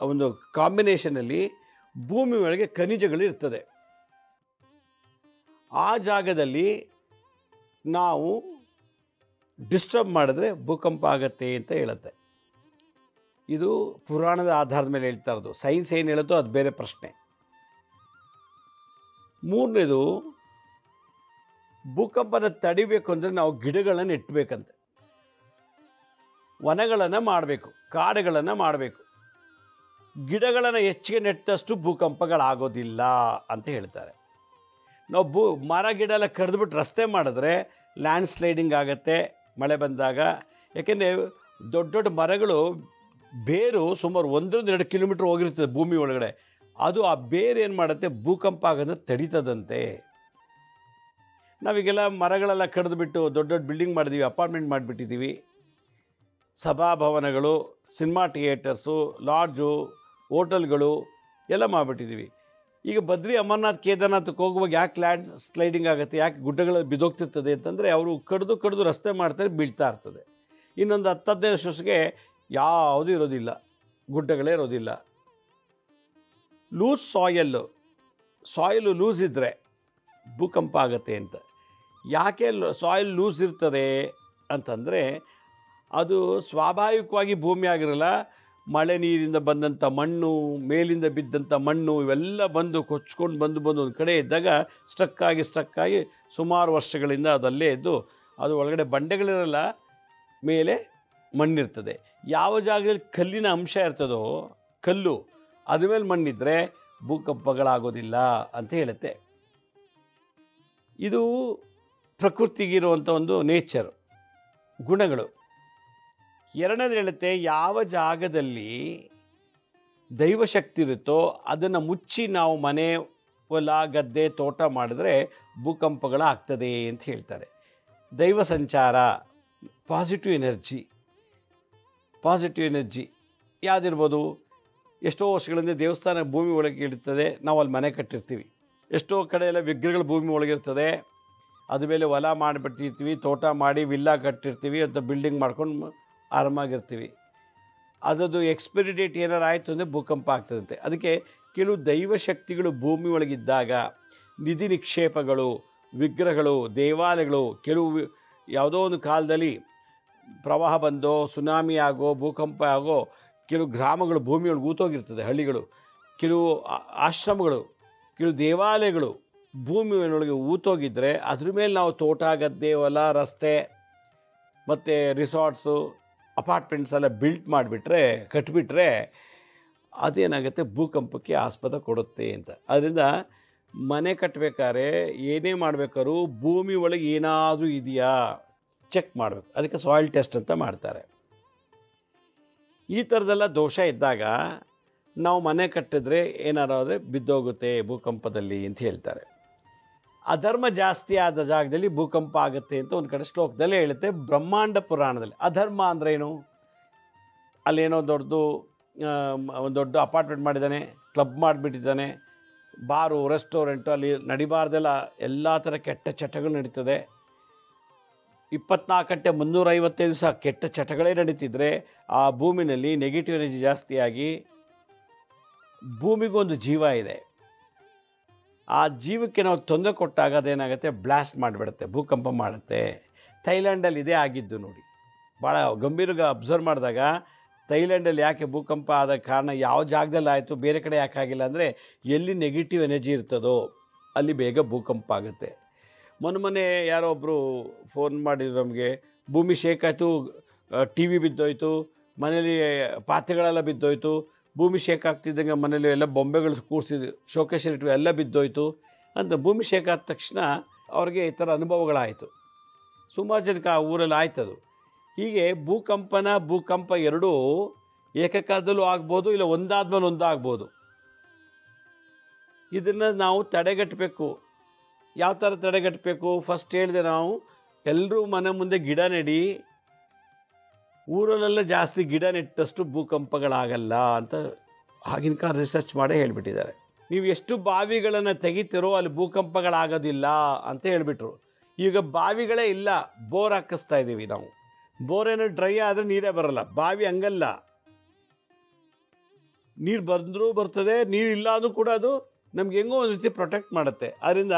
ಒಂದು ಕಾಂಬಿನೇಷನಲ್ಲಿ ಭೂಮಿ ಒಳಗೆ ಖನಿಜಗಳಿರ್ತದೆ. ಆ ಜಾಗದಲ್ಲಿ ನಾವು ಡಿಸ್ಟರ್ಬ್ ಮಾಡಿದ್ರೆ ಭೂಕಂಪ ಆಗತ್ತೆ ಅಂತ ಹೇಳುತ್ತೆ. ಇದು ಪುರಾಣದ ಆಧಾರದ ಮೇಲೆ ಹೇಳ್ತಾ ಇರೋದು. ಸೈನ್ಸ್ ಏನು ಹೇಳುತ್ತೋ ಅದು ಬೇರೆ ಪ್ರಶ್ನೆ. ಮೂರನೇದು, ಭೂಕಂಪನ ತಡಿಬೇಕು ಅಂದರೆ ನಾವು ಗಿಡಗಳನ್ನು ನೆಟ್ಟಬೇಕಂತೆ, ವನಗಳನ್ನು ಮಾಡಬೇಕು, ಕಾಡುಗಳನ್ನು ಮಾಡಬೇಕು. ಗಿಡಗಳನ್ನು ಹೆಚ್ಚಿಗೆ ನೆಟ್ಟಷ್ಟು ಭೂಕಂಪಗಳಾಗೋದಿಲ್ಲ ಅಂತ ಹೇಳ್ತಾರೆ. ನಾವು ಮರ ಗಿಡ ಎಲ್ಲ ಕಡಿದ್ಬಿಟ್ಟು ರಸ್ತೆ ಮಾಡಿದ್ರೆ ಲ್ಯಾಂಡ್ ಸ್ಲೈಡಿಂಗ್ ಆಗುತ್ತೆ ಮಳೆ ಬಂದಾಗ. ಯಾಕೆಂದರೆ ದೊಡ್ಡ ದೊಡ್ಡ ಮರಗಳು ಬೇರು ಸುಮಾರು 1-2 ಕಿಲೋಮೀಟ್ರ್ ಹೋಗಿರ್ತದೆ ಭೂಮಿ ಒಳಗಡೆ. ಅದು ಆ ಬೇರು ಏನು ಮಾಡುತ್ತೆ, ಭೂಕಂಪ ಆಗೋದನ್ನ ತಡೀತದಂತೆ. ನಾವೀಗೆಲ್ಲ ಮರಗಳೆಲ್ಲ ಕಡಿದ್ಬಿಟ್ಟು ದೊಡ್ಡ ದೊಡ್ಡ ಬಿಲ್ಡಿಂಗ್ ಮಾಡಿದ್ದೀವಿ, ಅಪಾರ್ಟ್ಮೆಂಟ್ ಮಾಡಿಬಿಟ್ಟಿದ್ದೀವಿ. ಸಭಾಭವನಗಳು, ಸಿನಿಮಾ ಥಿಯೇಟರ್ಸು, ಲಾಡ್ಜು, ಹೋಟೆಲ್ಗಳು ಎಲ್ಲ ಮಾಡಿಬಿಟ್ಟಿದ್ದೀವಿ. ಈಗ ಬದ್ರಿ ಅಮರನಾಥ್ ಕೇದಾರ್ನಾಥಕ್ಕೆ ಹೋಗುವಾಗ ಯಾಕೆ ಲ್ಯಾಂಡ್ ಸ್ಲೈಡಿಂಗ್ ಆಗುತ್ತೆ, ಯಾಕೆ ಗುಡ್ಡಗಳಲ್ಲಿ ಬಿದ್ದೋಗ್ತಿರ್ತದೆ ಅಂತಂದರೆ ಅವರು ಕಡಿದು ರಸ್ತೆ ಮಾಡ್ತಾರೆ, ಬೀಳ್ತಾ ಇರ್ತದೆ. ಇನ್ನೊಂದು 10-15 ವರ್ಷಕ್ಕೆ ಯಾವುದೂ ಇರೋದಿಲ್ಲ, ಗುಡ್ಡಗಳೇ ಇರೋದಿಲ್ಲ. ಲೂಸ್ ಸಾಯಿಲು ಲೂಸ್ ಇದ್ದರೆ ಭೂಕಂಪ ಆಗುತ್ತೆ ಅಂತ. ಯಾಕೆ ಸಾಯಿಲ್ ಲೂಸ್ ಇರ್ತದೆ ಅಂತಂದರೆ ಅದು ಸ್ವಾಭಾವಿಕವಾಗಿ ಭೂಮಿ ಆಗಿರಲ್ಲ, ಮಳೆ ನೀರಿಂದ ಬಂದಂಥ ಮಣ್ಣು, ಮೇಲಿಂದ ಬಿದ್ದಂಥ ಮಣ್ಣು ಇವೆಲ್ಲ ಬಂದು ಕೊಚ್ಕೊಂಡು ಬಂದು ಒಂದು ಕಡೆ ಇದ್ದಾಗ ಸ್ಟ್ರಕ್ಕಾಗಿ ಸುಮಾರು ವರ್ಷಗಳಿಂದ ಅದಲ್ಲೇ ಇದ್ದು ಅದು ಒಳಗಡೆ ಬಂಡೆಗಳಿರಲ್ಲ, ಮೇಲೆ ಮಣ್ಣಿರ್ತದೆ. ಯಾವ ಜಾಗದಲ್ಲಿ ಕಲ್ಲಿನ ಅಂಶ ಇರ್ತದೋ, ಕಲ್ಲು ಅದ್ರ ಮೇಲೆ ಮಣ್ಣಿದ್ರೆ ಭೂಕಂಪಗಳಾಗೋದಿಲ್ಲ ಅಂತ ಹೇಳುತ್ತೆ. ಇದು ಪ್ರಕೃತಿಗಿರುವಂಥ ಒಂದು ನೇಚರ್, ಗುಣಗಳು. ಎರಡನೇದು ಹೇಳುತ್ತೆ, ಯಾವ ಜಾಗದಲ್ಲಿ ದೈವಶಕ್ತಿ ಇರುತ್ತೋ ಅದನ್ನು ಮುಚ್ಚಿ ನಾವು ಮನೆ, ಹೊಲ, ಗದ್ದೆ, ತೋಟ ಮಾಡಿದ್ರೆ ಭೂಕಂಪಗಳಾಗ್ತದೆ ಅಂತ ಹೇಳ್ತಾರೆ. ದೈವ ಸಂಚಾರ, ಪಾಸಿಟಿವ್ ಎನರ್ಜಿ ಯಾವುದಿರ್ಬೋದು. ಎಷ್ಟೋ ವರ್ಷಗಳಿಂದ ದೇವಸ್ಥಾನ ಭೂಮಿ ಒಳಗೆ ಇರ್ತದೆ, ನಾವು ಅಲ್ಲಿ ಮನೆ ಕಟ್ಟಿರ್ತೀವಿ. ಎಷ್ಟೋ ಕಡೆ ಎಲ್ಲ ವಿಗ್ರಹಗಳು ಭೂಮಿ ಒಳಗಿರ್ತದೆ, ಅದ ಮೇಲೆ ಹೊಲ ಮಾಡಿಬಿಟ್ಟಿರ್ತೀವಿ, ತೋಟ ಮಾಡಿ ವಿಲ್ಲಾ ಕಟ್ಟಿರ್ತೀವಿ ಅಥವಾ ಬಿಲ್ಡಿಂಗ್ ಮಾಡ್ಕೊಂಡು ಆರಾಮಾಗಿರ್ತೀವಿ. ಅದರದ್ದು ಎಕ್ಸ್ಪೈರಿ ಡೇಟ್ ಏನಾರು ಆಯಿತು ಅಂದರೆ ಭೂಕಂಪ ಆಗ್ತದಂತೆ. ಅದಕ್ಕೆ ಕೆಲವು ದೈವಶಕ್ತಿಗಳು ಭೂಮಿ ಒಳಗಿದ್ದಾಗ ನಿಧಿ ನಿಕ್ಷೇಪಗಳು, ವಿಗ್ರಹಗಳು, ದೇವಾಲಯಗಳು, ಕೆಲವು ಯಾವುದೋ ಒಂದು ಕಾಲದಲ್ಲಿ ಪ್ರವಾಹ ಬಂದೋ, ಸುನಾಮಿ ಆಗೋ, ಭೂಕಂಪ ಆಗೋ ಕೆಲವು ಗ್ರಾಮಗಳು ಭೂಮಿಯೊಳಗೆ ಊತೋಗಿರ್ತದೆ, ಹಳ್ಳಿಗಳು, ಕೆಲವು ಆಶ್ರಮಗಳು, ಕೆಲವು ದೇವಾಲಯಗಳು ಭೂಮಿಯೊಳಗೆ ಊತೋಗಿದ್ದರೆ ಅದ್ರ ಮೇಲೆ ನಾವು ತೋಟ, ಗದ್ದೆ, ಹೊಲ, ರಸ್ತೆ ಮತ್ತು ರಿಸಾರ್ಟ್ಸು, ಅಪಾರ್ಟ್ಮೆಂಟ್ಸ್ ಎಲ್ಲ ಕಟ್ಟಿಬಿಟ್ರೆ ಅದೇನಾಗುತ್ತೆ, ಭೂಕಂಪಕ್ಕೆ ಆಸ್ಪದ ಕೊಡುತ್ತೆ ಅಂತ. ಅದರಿಂದ ಮನೆ ಕಟ್ಟಬೇಕಾದ್ರೆ ಏನೇ ಮಾಡಬೇಕಾದ್ರೂ ಭೂಮಿ ಒಳಗೆ ಏನಾದರೂ ಇದೆಯಾ ಚೆಕ್ ಮಾಡಬೇಕು. ಅದಕ್ಕೆ ಸಾಯಿಲ್ ಟೆಸ್ಟ್ ಅಂತ ಮಾಡ್ತಾರೆ. ಈ ಥರದ್ದೆಲ್ಲ ದೋಷ ಇದ್ದಾಗ ನಾವು ಮನೆ ಕಟ್ಟಿದ್ರೆ ಏನಾರಾದರೆ ಬಿದ್ದೋಗುತ್ತೆ ಭೂಕಂಪದಲ್ಲಿ ಅಂತ ಹೇಳ್ತಾರೆ. ಅಧರ್ಮ ಜಾಸ್ತಿ ಆದ ಜಾಗದಲ್ಲಿ ಭೂಕಂಪ ಆಗುತ್ತೆ ಅಂತ ಒಂದು ಕಡೆ ಶ್ಲೋಕದಲ್ಲೇ ಹೇಳುತ್ತೆ, ಬ್ರಹ್ಮಾಂಡ ಪುರಾಣದಲ್ಲಿ. ಅಧರ್ಮ ಅಂದ್ರೇನು? ಅಲ್ಲೇನೋ ಒಂದು ದೊಡ್ಡ ಅಪಾರ್ಟ್ಮೆಂಟ್ ಮಾಡಿದ್ದಾನೆ, ಕ್ಲಬ್ ಮಾಡಿಬಿಟ್ಟಿದ್ದಾನೆ, ಬಾರು, ರೆಸ್ಟೋರೆಂಟು, ಅಲ್ಲಿ ನಡಿಬಾರ್ದೆಲ್ಲ ಎಲ್ಲ ಥರ ಕೆಟ್ಟ ಚಟಗಳು ನಡೀತದೆ. 24 ಗಂಟೆ 365 ದಿವಸ ಕೆಟ್ಟ ಚಟಗಳೇ ನಡೀತಿದ್ರೆ ಆ ಭೂಮಿನಲ್ಲಿ ನೆಗೆಟಿವ್ ಎನರ್ಜಿ ಜಾಸ್ತಿಯಾಗಿ, ಭೂಮಿಗೊಂದು ಜೀವ ಇದೆ, ಆ ಜೀವಕ್ಕೆ ನಾವು ತೊಂದರೆ ಕೊಟ್ಟಾಗ ಅದೇನಾಗುತ್ತೆ, ಬ್ಲಾಸ್ಟ್ ಮಾಡಿಬಿಡುತ್ತೆ, ಭೂಕಂಪ ಮಾಡುತ್ತೆ. ಥೈಲ್ಯಾಂಡಲ್ಲಿ ಇದೇ ಆಗಿದ್ದು ನೋಡಿ. ಭಾಳ ಗಂಭೀರವಾಗಿ ಅಬ್ಸರ್ವ್ ಮಾಡಿದಾಗ ಥೈಲ್ಯಾಂಡಲ್ಲಿ ಯಾಕೆ ಭೂಕಂಪ ಆದ ಕಾರಣ, ಯಾವ ಜಾಗದಲ್ಲಿ ಆಯಿತು, ಬೇರೆ ಕಡೆ ಯಾಕೆ ಆಗಿಲ್ಲ ಅಂದರೆ ಎಲ್ಲಿ ನೆಗೆಟಿವ್ ಎನರ್ಜಿ ಇರ್ತದೋ ಅಲ್ಲಿ ಬೇಗ ಭೂಕಂಪ ಆಗುತ್ತೆ. ಮೊನ್ನೆ ಯಾರೋ ಒಬ್ಬರು ಫೋನ್ ಮಾಡಿದ್ರು ನಮಗೆ, ಭೂಮಿ ಶೇಕ್ ಆಯಿತು, ಟಿ ವಿ ಬಿದ್ದೋಯ್ತು, ಮನೇಲಿ ಪಾತ್ರೆಗಳೆಲ್ಲ ಬಿದ್ದೋಯ್ತು, ಭೂಮಿ ಶೇಕ್ ಆಗ್ತಿದ್ದಂಗೆ ಮನೇಲಿ ಎಲ್ಲ ಬೊಂಬೆಗಳು ಕೂರಿಸಿದ್ರು, ಶೋಕೇಶ್ ಇಟ್ವಿ, ಎಲ್ಲ ಬಿದ್ದೋಯ್ತು ಅಂತ. ಭೂಮಿ ಶೇಕ್ ಆದ ತಕ್ಷಣ ಅವ್ರಿಗೆ ಈ ಥರ ಅನುಭವಗಳಾಯಿತು. ಸುಮಾರು ಜನಕ್ಕೆ ಆ ಊರಲ್ಲಿ ಆಯ್ತದು. ಹೀಗೆ ಭೂಕಂಪ ಎರಡೂ ಏಕಕಾಲದಲ್ಲೂ ಆಗ್ಬೋದು, ಇಲ್ಲ ಒಂದಾದ್ಮೇಲೆ ಒಂದಾಗ್ಬೋದು. ಇದನ್ನು ನಾವು ತಡೆಗಟ್ಟಬೇಕು. ಯಾವ ಥರ ತಡೆಗಟ್ಟಬೇಕು? ಫಸ್ಟ್ ಹೇಳಿದೆ ನಾವು, ಎಲ್ಲರೂ ಮನೆ ಮುಂದೆ ಗಿಡ ನೆಡಿ. ಊರಲ್ಲೆಲ್ಲ ಜಾಸ್ತಿ ಗಿಡ ನೆಟ್ಟಷ್ಟು ಭೂಕಂಪಗಳಾಗಲ್ಲ ಅಂತ ಆಗಿನ ಕಾಲ ರಿಸರ್ಚ್ ಮಾಡೇ ಹೇಳಿಬಿಟ್ಟಿದ್ದಾರೆ. ನೀವು ಎಷ್ಟು ಬಾವಿಗಳನ್ನು ತೆಗಿತೀರೋ ಅಲ್ಲಿ ಭೂಕಂಪಗಳಾಗೋದಿಲ್ಲ ಅಂತ ಹೇಳಿಬಿಟ್ರು. ಈಗ ಬಾವಿಗಳೇ ಇಲ್ಲ, ಬೋರ್ ಹಾಕಿಸ್ತಾ ಇದ್ದೀವಿ ನಾವು. ಬೋರ್ ಏನೋ ಡ್ರೈ ಆದರೆ ನೀರೇ ಬರಲ್ಲ. ಬಾವಿ ಹಂಗಲ್ಲ, ನೀರು ಬಂದರೂ ಬರ್ತದೆ, ನೀರು ಇಲ್ಲ ಅಂದರೂ ಕೂಡ ಅದು ನಮ್ಗೆ ಹೆಂಗೋ ಒಂದು ರೀತಿ ಪ್ರೊಟೆಕ್ಟ್ ಮಾಡುತ್ತೆ. ಅದರಿಂದ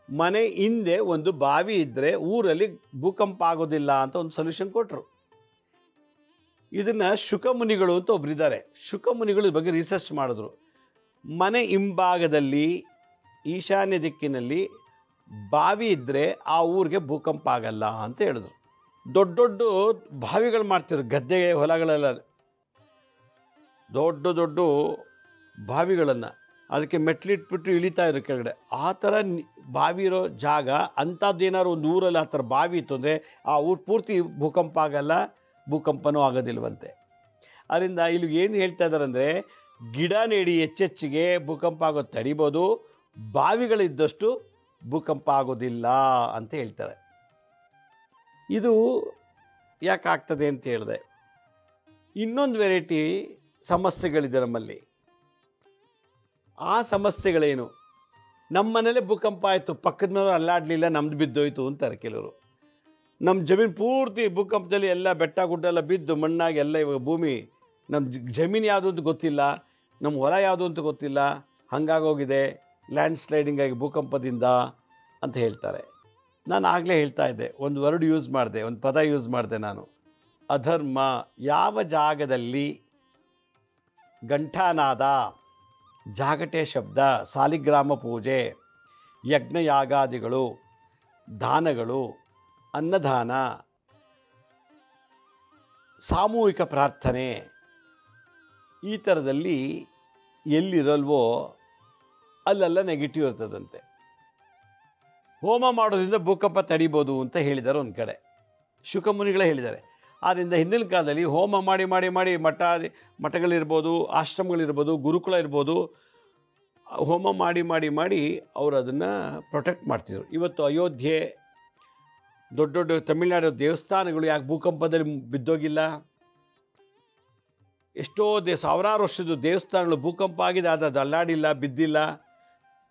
ಮನೆ ಹಿಂದೆ ಒಂದು ಬಾವಿ ಇದ್ದರೆ ಊರಲ್ಲಿ ಭೂಕಂಪ ಆಗೋದಿಲ್ಲ ಅಂತ ಒಂದು ಸೊಲ್ಯೂಷನ್ ಕೊಟ್ಟರು. ಇದನ್ನು ಶುಕಮುನಿಗಳು ಅಂತ ಒಬ್ಬರಿದ್ದಾರೆ. ಶುಕಮುನಿಗಳು ಇದ್ರ ಬಗ್ಗೆ ರಿಸರ್ಚ್ ಮಾಡಿದ್ರು. ಮನೆ ಹಿಂಭಾಗದಲ್ಲಿ ಈಶಾನ್ಯ ದಿಕ್ಕಿನಲ್ಲಿ ಬಾವಿ ಇದ್ದರೆ ಆ ಊರಿಗೆ ಭೂಕಂಪ ಆಗಲ್ಲ ಅಂತ ಹೇಳಿದ್ರು. ದೊಡ್ಡ ದೊಡ್ಡ ಬಾವಿಗಳು ಮಾಡ್ತಿದ್ರು ಗದ್ದೆ ಹೊಲಗಳೆಲ್ಲ, ದೊಡ್ಡ ದೊಡ್ಡ ಬಾವಿಗಳನ್ನು ಅದಕ್ಕೆ ಮೆಟ್ಲಿಟ್ಬಿಟ್ಟು ಇಳಿತಾ ಇದ್ರು ಕೆಳಗಡೆ. ಆ ಥರ ಬಾವಿ ಇರೋ ಜಾಗ ಅಂಥದ್ದೇನಾದ್ರು ಒಂದು ಊರಲ್ಲಿ ಆ ಥರ ಬಾವಿ ಇತ್ತು ಅಂದರೆ ಆ ಊರು ಪೂರ್ತಿ ಭೂಕಂಪ ಆಗಲ್ಲ, ಭೂಕಂಪನೂ ಆಗೋದಿಲ್ವಂತೆ. ಅದರಿಂದ ಇಲ್ಲಿ ಏನು ಹೇಳ್ತಾ ಇದ್ದಾರೆ ಅಂದರೆ, ಗಿಡ ನೆಡಿ ಹೆಚ್ಚೆಚ್ಚಿಗೆ ಭೂಕಂಪ ಆಗೋದು ತಡಿಬೋದು, ಬಾವಿಗಳಿದ್ದಷ್ಟು ಭೂಕಂಪ ಆಗೋದಿಲ್ಲ ಅಂತ ಹೇಳ್ತಾರೆ. ಇದು ಯಾಕೆ ಆಗ್ತದೆ ಅಂತ ಹೇಳಿದೆ. ಇನ್ನೊಂದು ವೆರೈಟಿ ಸಮಸ್ಯೆಗಳಿದೆ ನಮ್ಮಲ್ಲಿ. ಆ ಸಮಸ್ಯೆಗಳೇನು? ನಮ್ಮ ಮನೇಲೆ ಭೂಕಂಪ ಆಯಿತು, ಪಕ್ಕದ ಮನೆಯವರು ಅಲ್ಲಾಡಲಿಲ್ಲ, ನಮ್ದು ಬಿದ್ದೋಯ್ತು ಅಂತಾರೆ ಕೆಲವರು. ನಮ್ಮ ಜಮೀನು ಪೂರ್ತಿ ಭೂಕಂಪದಲ್ಲಿ ಎಲ್ಲ ಬೆಟ್ಟ ಗುಡ್ಡ ಎಲ್ಲ ಬಿದ್ದು ಮಣ್ಣಾಗಿ ಎಲ್ಲ ಇವಾಗ ಭೂಮಿ, ನಮ್ಮ ಜಮೀನು ಯಾವುದು ಅಂತ ಗೊತ್ತಿಲ್ಲ, ನಮ್ಮ ಹೊಲ ಯಾವುದು ಅಂತ ಗೊತ್ತಿಲ್ಲ, ಹಾಗಾಗೋಗಿದೆ ಲ್ಯಾಂಡ್ ಸ್ಲೈಡಿಂಗ್ ಆಗಿ ಭೂಕಂಪದಿಂದ ಅಂತ ಹೇಳ್ತಾರೆ. ನಾನು ಆಗಲೇ ಹೇಳ್ತಾ ಇದ್ದೆ, ಒಂದು ವರ್ಡ್ ಯೂಸ್ ಮಾಡಿದೆ, ಒಂದು ಪದ ಯೂಸ್ ಮಾಡಿದೆ ನಾನು, ಅಧರ್ಮ. ಯಾವ ಜಾಗದಲ್ಲಿ ಘಂಟಾನಾದ, ಜಾಗಟೆ ಶಬ್ದ, ಸಾಲಿಗ್ರಾಮ ಪೂಜೆ, ಯಜ್ಞಯಾಗಾದಿಗಳು, ದಾನಗಳು, ಅನ್ನದಾನ, ಸಾಮೂಹಿಕ ಪ್ರಾರ್ಥನೆ, ಈ ಥರದಲ್ಲಿ ಎಲ್ಲಿರಲ್ವೋ ಅಲ್ಲೆಲ್ಲ ನೆಗೆಟಿವ್ ಇರ್ತದಂತೆ. ಹೋಮ ಮಾಡೋದ್ರಿಂದ ಭೂಕಂಪ ತಡಿಬೋದು ಅಂತ ಹೇಳಿದ್ದಾರೆ ಒಂದು ಕಡೆ, ಶುಕಮುನಿಗಳೇ ಹೇಳಿದ್ದಾರೆ. ಆದ್ದರಿಂದ ಹಿಂದಿನ ಕಾಲದಲ್ಲಿ ಹೋಮ ಮಾಡಿ ಮಾಡಿ ಮಾಡಿ ಮಠಗಳಿರ್ಬೋದು, ಆಶ್ರಮಗಳಿರ್ಬೋದು, ಗುರುಕುಲ ಇರ್ಬೋದು, ಹೋಮ ಮಾಡಿ ಮಾಡಿ ಮಾಡಿ ಅವರು ಅದನ್ನು ಪ್ರೊಟೆಕ್ಟ್ ಮಾಡ್ತಿದ್ರು. ಇವತ್ತು ಅಯೋಧ್ಯೆ, ದೊಡ್ಡ ದೊಡ್ಡ ತಮಿಳುನಾಡು ದೇವಸ್ಥಾನಗಳು ಯಾಕೆ ಭೂಕಂಪದಲ್ಲಿ ಬಿದ್ದೋಗಿಲ್ಲ? ಎಷ್ಟೋ ಸಾವಿರಾರು ವರ್ಷದ್ದು ದೇವಸ್ಥಾನಗಳು ಭೂಕಂಪ ಆಗಿದೆ, ಅದು ಅಲ್ಲಾಡಿಲ್ಲ, ಬಿದ್ದಿಲ್ಲ.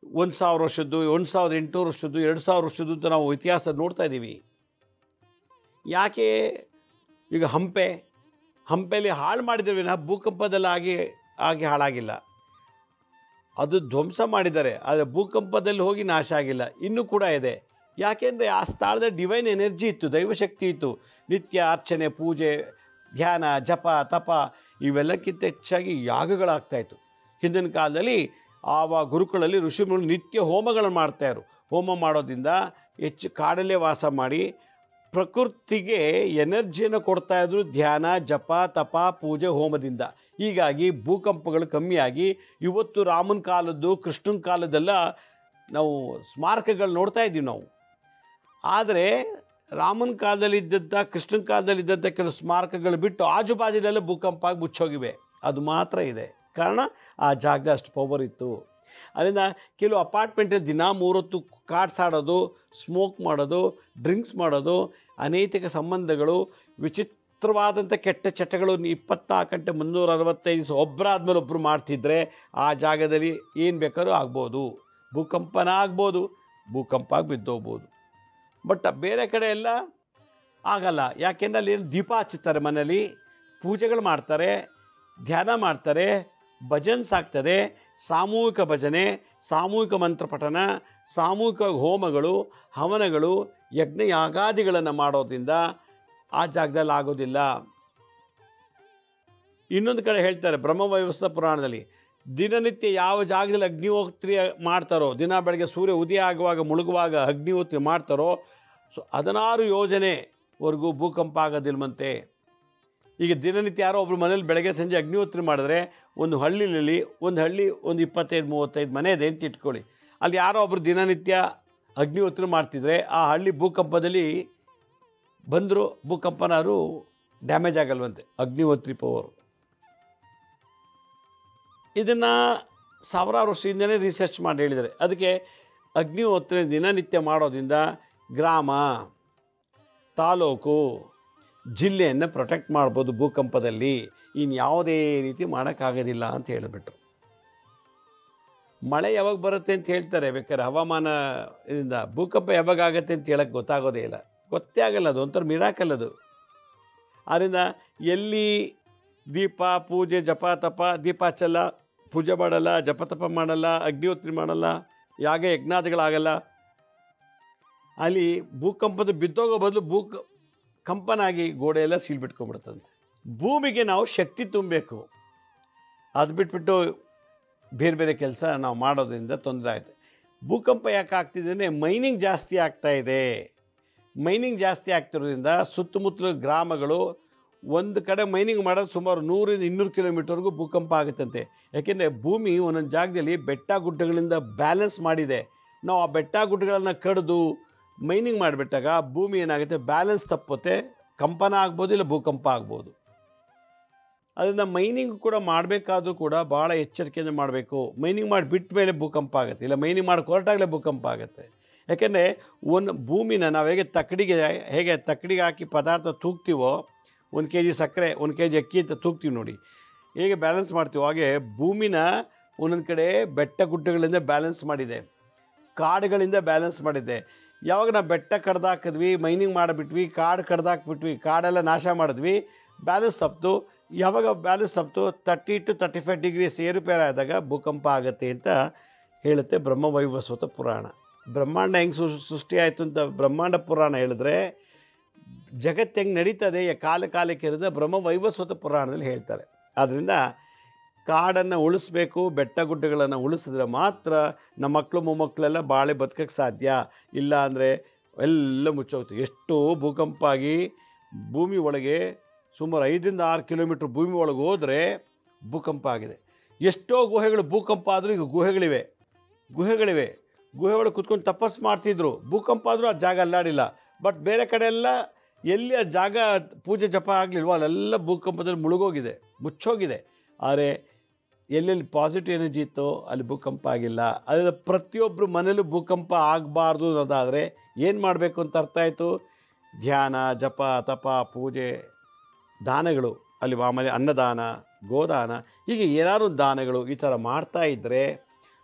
1000 ವರ್ಷದ್ದು, 1800 ವರ್ಷದ್ದು, 2000 ವರ್ಷದ್ದು ಅಂತ ನಾವು ಇತಿಹಾಸ ನೋಡ್ತಾ ಇದ್ದೀವಿ. ಯಾಕೆ? ಈಗ ಹಂಪೆಯಲ್ಲಿ ಹಾಳು ಮಾಡಿದ್ದೇವೆ, ಭೂಕಂಪದಲ್ಲಿ ಆಗಿ ಹಾಳಾಗಿಲ್ಲ, ಅದು ಧ್ವಂಸ ಮಾಡಿದ್ದಾರೆ, ಆದರೆ ಭೂಕಂಪದಲ್ಲಿ ಹೋಗಿ ನಾಶ ಆಗಿಲ್ಲ, ಇನ್ನೂ ಕೂಡ ಇದೆ. ಯಾಕೆಂದರೆ ಆ ಸ್ಥಳದ ಡಿವೈನ್ ಎನರ್ಜಿ ಇತ್ತು, ದೈವಶಕ್ತಿ ಇತ್ತು. ನಿತ್ಯ ಅರ್ಚನೆ, ಪೂಜೆ, ಧ್ಯಾನ, ಜಪ, ತಪ ಇವೆಲ್ಲಕ್ಕಿಂತ ಹೆಚ್ಚಾಗಿ ಯಾಗಗಳಾಗ್ತಾಯಿತ್ತು. ಹಿಂದಿನ ಕಾಲದಲ್ಲಿ ಆವ ಗುರುಕುಲಲ್ಲಿ ಋಷಿಮುನಿಗಳು ನಿತ್ಯ ಹೋಮಗಳನ್ನು ಮಾಡ್ತಾಯಿದ್ರು. ಹೋಮ ಮಾಡೋದ್ರಿಂದ ಹೆಚ್ಚು ಕಾಡಲ್ಲೇ ವಾಸ ಮಾಡಿ ಪ್ರಕೃತಿಗೆ ಎನರ್ಜಿಯನ್ನು ಕೊಡ್ತಾಯಿದ್ರು, ಧ್ಯಾನ, ಜಪ, ತಪ, ಪೂಜೆ, ಹೋಮದಿಂದ. ಹೀಗಾಗಿ ಭೂಕಂಪಗಳು ಕಮ್ಮಿಯಾಗಿ ಇವತ್ತು ರಾಮನ ಕಾಲದ್ದು, ಕೃಷ್ಣನ ಕಾಲದ್ದೆಲ್ಲ ನಾವು ಸ್ಮಾರಕಗಳು ನೋಡ್ತಾ ಇದ್ದೀವಿ ನಾವು. ಆದರೆ ರಾಮನ ಕಾಲದಲ್ಲಿದ್ದಂಥ, ಕೃಷ್ಣನ ಕಾಲದಲ್ಲಿದ್ದಂಥ ಕೆಲವು ಸ್ಮಾರಕಗಳು ಬಿಟ್ಟು ಆಜುಬಾಜಿಲೆಲ್ಲ ಭೂಕಂಪ ಆಗಿ ಮುಚ್ಚೋಗಿವೆ. ಅದು ಮಾತ್ರ ಇದೆ. ಕಾರಣ ಆ ಜಾಗದ ಅಷ್ಟು ಪವರ್ ಇತ್ತು. ಅದರಿಂದ ಕೆಲವು ಅಪಾರ್ಟ್ಮೆಂಟಲ್ಲಿ ದಿನ 3 ಹೊತ್ತು ಕಾರ್ಡ್ಸ್ ಆಡೋದು, ಸ್ಮೋಕ್ ಮಾಡೋದು, ಡ್ರಿಂಕ್ಸ್ ಮಾಡೋದು, ಅನೈತಿಕ ಸಂಬಂಧಗಳು, ವಿಚಿತ್ರವಾದಂಥ ಕೆಟ್ಟ ಚಟಗಳು 24 ಗಂಟೆ 365 ದಿವಸ ಒಬ್ಬರಾದ್ಮೇಲೆ ಒಬ್ಬರು ಮಾಡ್ತಿದ್ರೆ ಆ ಜಾಗದಲ್ಲಿ ಏನು ಬೇಕಾದ್ರೂ ಆಗ್ಬೋದು, ಭೂಕಂಪನ ಆಗ್ಬೋದು, ಭೂಕಂಪ ಆಗಿ ಬಿದ್ದೋಗ್ಬೋದು. ಬಟ್ ಬೇರೆ ಕಡೆ ಎಲ್ಲ ಆಗಲ್ಲ. ಯಾಕೆಂದರೆ ಅಲ್ಲಿ ದೀಪ ಹಚ್ಚುತ್ತಾರೆ, ಮನೇಲಿ ಪೂಜೆಗಳು ಮಾಡ್ತಾರೆ, ಧ್ಯಾನ ಮಾಡ್ತಾರೆ, ಭಜನ್ಸ್ ಆಗ್ತದೆ, ಸಾಮೂಹಿಕ ಭಜನೆ, ಸಾಮೂಹಿಕ ಮಂತ್ರ ಪಠನ, ಸಾಮೂಹಿಕ ಹೋಮಗಳು, ಹವನಗಳು, ಯಜ್ಞ ಯಾಗಾದಿಗಳನ್ನು ಮಾಡೋದ್ರಿಂದ ಆ ಜಾಗದಲ್ಲಿ ಆಗೋದಿಲ್ಲ. ಇನ್ನೊಂದು ಕಡೆ ಹೇಳ್ತಾರೆ ಬ್ರಹ್ಮವೈವಸ್ವತ ಪುರಾಣದಲ್ಲಿ, ದಿನನಿತ್ಯ ಯಾವ ಜಾಗದಲ್ಲಿ ಅಗ್ನಿಹೋತ್ರಿ ಮಾಡ್ತಾರೋ, ದಿನ ಬೆಳಗ್ಗೆ ಸೂರ್ಯ ಉದಯ ಆಗುವಾಗ ಮುಳುಗುವಾಗ ಅಗ್ನಿಹೋತ್ರಿ ಮಾಡ್ತಾರೋ, 16 ಯೋಜನೆವರೆಗೂ ಭೂಕಂಪ ಆಗೋದಿಲ್ವಂತೆ. ಈಗ ದಿನನಿತ್ಯ ಯಾರೋ ಒಬ್ರು ಮನೇಲಿ ಬೆಳಗ್ಗೆ ಸಂಜೆ ಅಗ್ನಿಹೋತ್ರಿ ಮಾಡಿದ್ರೆ, ಒಂದು ಹಳ್ಳಿಯಲ್ಲಿ ಒಂದು 25-35 ಮನೆ ಇದೆ ಅಂತ ಇಟ್ಕೊಳ್ಳಿ, ಅಲ್ಲಿ ಯಾರೋ ಒಬ್ಬರು ದಿನನಿತ್ಯ ಅಗ್ನಿಹೋತ್ರಿ ಮಾಡ್ತಿದ್ರೆ ಆ ಹಳ್ಳಿ ಭೂಕಂಪದಲ್ಲಿ ಬಂದರೂ ಭೂಕಂಪನಾರು ಡ್ಯಾಮೇಜ್ ಆಗಲ್ವಂತೆ, ಅಗ್ನಿಹೋತ್ರಿ ಪವರು. ಇದನ್ನು ಸಾವಿರಾರು ವರ್ಷದಿಂದಲೇ ರಿಸರ್ಚ್ ಮಾಡಿ ಹೇಳಿದ್ದಾರೆ. ಅದಕ್ಕೆ ಅಗ್ನಿಹೋತ್ರಿ ದಿನನಿತ್ಯ ಮಾಡೋದ್ರಿಂದ ಗ್ರಾಮ, ತಾಲೂಕು, ಜಿಲ್ಲೆಯನ್ನು ಪ್ರೊಟೆಕ್ಟ್ ಮಾಡ್ಬೋದು ಭೂಕಂಪದಲ್ಲಿ, ಇನ್ಯಾವುದೇ ರೀತಿ ಮಾಡೋಕ್ಕಾಗೋದಿಲ್ಲ ಅಂತ ಹೇಳಿಬಿಟ್ರು. ಮಳೆ ಯಾವಾಗ ಬರುತ್ತೆ ಅಂತ ಹೇಳ್ತಾರೆ ಬೇಕಾದ್ರೆ ಹವಾಮಾನ ಇದರಿಂದ, ಭೂಕಂಪ ಯಾವಾಗ ಆಗುತ್ತೆ ಅಂತ ಹೇಳೋಕ್ಕೆ ಗೊತ್ತಾಗೋದೇ ಇಲ್ಲ, ಗೊತ್ತೇ ಆಗಲ್ಲ. ಅದು ಒಂಥರ ಮಿರಾಕಲ್ ಅದು. ಆದ್ದರಿಂದ ಎಲ್ಲಿ ದೀಪ, ಪೂಜೆ, ಜಪ, ತಪ, ದೀಪ ಹಚ್ಚಲ್ಲ, ಪೂಜೆ ಮಾಡಲ್ಲ, ಜಪ ತಪ ಮಾಡಲ್ಲ, ಅಗ್ನಿಹೋತ್ರಿ ಮಾಡಲ್ಲ, ಯಾಗ ಯಜ್ಞಾದಿಗಳಾಗಲ್ಲ, ಅಲ್ಲಿ ಭೂಕಂಪದ ಬಿದ್ದೋಗೋ ಬದಲು ಕಂಪನಾಗಿ ಗೋಡೆ ಎಲ್ಲ ಸೀಲ್ಬಿಟ್ಕೊಂಡ್ಬಿಡ್ತಂತೆ. ಭೂಮಿಗೆ ನಾವು ಶಕ್ತಿ ತುಂಬಬೇಕು, ಅದು ಬಿಟ್ಬಿಟ್ಟು ಬೇರೆ ಬೇರೆ ಕೆಲಸ ನಾವು ಮಾಡೋದ್ರಿಂದ ತೊಂದರೆ ಆಯಿತು. ಭೂಕಂಪ ಯಾಕೆ ಆಗ್ತಿದೆ ಅಂದರೆ ಮೈನಿಂಗ್ ಜಾಸ್ತಿ ಆಗ್ತಾ ಇದೆ. ಮೈನಿಂಗ್ ಜಾಸ್ತಿ ಆಗ್ತಿರೋದ್ರಿಂದ ಸುತ್ತಮುತ್ತಲ ಗ್ರಾಮಗಳು ಒಂದು ಕಡೆ ಮೈನಿಂಗ್ ಮಾಡೋದು ಸುಮಾರು 100-200 ಕಿಲೋಮೀಟರ್ವರೆಗೂ ಭೂಕಂಪ ಆಗುತ್ತಂತೆ. ಯಾಕೆಂದರೆ ಭೂಮಿ ಒಂದೊಂದು ಜಾಗದಲ್ಲಿ ಬೆಟ್ಟ ಗುಡ್ಡಗಳಿಂದ ಬ್ಯಾಲೆನ್ಸ್ ಮಾಡಿದೆ. ನಾವು ಆ ಬೆಟ್ಟ ಗುಡ್ಡಗಳನ್ನು ಕಡಿದು ಮೈನಿಂಗ್ ಮಾಡಿಬಿಟ್ಟಾಗ ಭೂಮಿ ಏನಾಗುತ್ತೆ, ಬ್ಯಾಲೆನ್ಸ್ ತಪ್ಪುತ್ತೆ, ಕಂಪನ ಆಗ್ಬೋದು, ಇಲ್ಲ ಭೂಕಂಪ ಆಗ್ಬೋದು. ಅದರಿಂದ ಮೈನಿಂಗ್ ಕೂಡ ಮಾಡಬೇಕಾದ್ರೂ ಕೂಡ ಭಾಳ ಎಚ್ಚರಿಕೆಯಿಂದ ಮಾಡಬೇಕು. ಮೈನಿಂಗ್ ಮಾಡಿ ಬಿಟ್ಟ ಮೇಲೆ ಭೂಕಂಪ ಆಗುತ್ತೆ, ಇಲ್ಲ ಮೈನಿಂಗ್ ಮಾಡಿ ಹೊರಟಾಗಲೇ ಭೂಕಂಪ ಆಗುತ್ತೆ. ಯಾಕೆಂದರೆ ಒಂದು ಭೂಮಿನ ನಾವು ಹೇಗೆ ತಕ್ಕಡಿಗೆ ಹಾಕಿ ಪದಾರ್ಥ ತೂಗ್ತೀವೋ, 1 kg ಸಕ್ಕರೆ 1 kg ಅಕ್ಕಿ ಅಂತ ತೂಗ್ತೀವಿ ನೋಡಿ, ಹೇಗೆ ಬ್ಯಾಲೆನ್ಸ್ ಮಾಡ್ತೀವೋ ಹಾಗೆ ಭೂಮಿನ ಒಂದೊಂದು ಕಡೆ ಬೆಟ್ಟ ಗುಡ್ಡಗಳಿಂದ ಬ್ಯಾಲೆನ್ಸ್ ಮಾಡಿದೆ, ಕಾಡುಗಳಿಂದ ಬ್ಯಾಲೆನ್ಸ್ ಮಾಡಿದೆ. ಯಾವಾಗ ನಾವು ಬೆಟ್ಟ ಕಡ್ದಾಕಿದ್ವಿ, ಮೈನಿಂಗ್ ಮಾಡಿಬಿಟ್ವಿ, ಕಾಡು ಕಡ್ದಾಕ್ಬಿಟ್ವಿ, ಕಾಡೆಲ್ಲ ನಾಶ ಮಾಡಿದ್ವಿ, ಬ್ಯಾಲೆನ್ಸ್ ತಪ್ಪಿತು. ಯಾವಾಗ ಬ್ಯಾಲೆನ್ಸ್ ತಪ್ಪಿತು 30 to 35 ಡಿಗ್ರೀಸ್ ಏರುಪೇರು ಆದಾಗ ಭೂಕಂಪ ಆಗುತ್ತೆ ಅಂತ ಹೇಳುತ್ತೆ ಬ್ರಹ್ಮವೈವಸ್ವತ ಪುರಾಣ. ಬ್ರಹ್ಮಾಂಡ ಹೆಂಗೆ ಸೃಷ್ಟಿ ಆಯಿತು ಅಂತ ಬ್ರಹ್ಮಾಂಡ ಪುರಾಣ ಹೇಳಿದ್ರೆ, ಜಗತ್ತು ಹೆಂಗೆ ನಡೀತದೆ ಕಾಲಕ್ಕೆ ಇರೋದು ಬ್ರಹ್ಮವೈವಸ್ವತ ಪುರಾಣದಲ್ಲಿ ಹೇಳ್ತಾರೆ. ಆದ್ದರಿಂದ ಕಾಡನ್ನು ಉಳಿಸ್ಬೇಕು, ಬೆಟ್ಟ ಗುಡ್ಡಗಳನ್ನು ಉಳಿಸಿದ್ರೆ ಮಾತ್ರ ನಮ್ಮ ಮಕ್ಕಳು ಮೊಮ್ಮಕ್ಕಳೆಲ್ಲ ಬಾಳೆ ಬದುಕಕ್ಕೆ ಸಾಧ್ಯ. ಇಲ್ಲ ಅಂದರೆ ಎಲ್ಲ ಮುಚ್ಚೋಗುತ್ತೆ. ಎಷ್ಟೋ ಭೂಕಂಪ ಆಗಿ ಭೂಮಿ ಒಳಗೆ ಸುಮಾರು 5-6 ಕಿಲೋಮೀಟ್ರ್ ಭೂಮಿ ಒಳಗೆ ಹೋದರೆ ಭೂಕಂಪ ಆಗಿದೆ. ಎಷ್ಟೋ ಗುಹೆಗಳು ಭೂಕಂಪ ಆದರೂ ಈಗ ಗುಹೆಗಳಿವೆ. ಗುಹೆ ಒಳಗೆ ಕುತ್ಕೊಂಡು ತಪಸ್ಸು ಮಾಡ್ತಿದ್ರು, ಭೂಕಂಪ ಆದರೂ ಆ ಜಾಗ ಅಲ್ಲಾಡಿಲ್ಲ. ಬಟ್ ಬೇರೆ ಕಡೆ ಎಲ್ಲ ಎಲ್ಲಿ ಆ ಜಾಗ ಪೂಜೆ ಜಪ ಆಗಲಿಲ್ವೋ ಅಲ್ಲೆಲ್ಲ ಭೂಕಂಪದಲ್ಲಿ ಮುಳುಗೋಗಿದೆ, ಮುಚ್ಚೋಗಿದೆ. ಆದರೆ ಎಲ್ಲೆಲ್ಲಿ ಪಾಸಿಟಿವ್ ಎನರ್ಜಿ ಇತ್ತೋ ಅಲ್ಲಿ ಭೂಕಂಪ ಆಗಿಲ್ಲ. ಅದರಿಂದ ಪ್ರತಿಯೊಬ್ಬರು ಮನೇಲೂ ಭೂಕಂಪ ಆಗಬಾರ್ದು ಅನ್ನೋದಾದರೆ ಏನು ಮಾಡಬೇಕು ಅಂತ ಅರ್ಥ ಆಯಿತು. ಧ್ಯಾನ, ಜಪ, ತಪ, ಪೂಜೆ, ದಾನಗಳು, ಅಲ್ಲಿ ಆಮೇಲೆ ಅನ್ನದಾನ, ಗೋದಾನ, ಹೀಗೆ ಏನಾದ್ರು ದಾನಗಳು ಈ ಥರ ಮಾಡ್ತಾ ಇದ್ದರೆ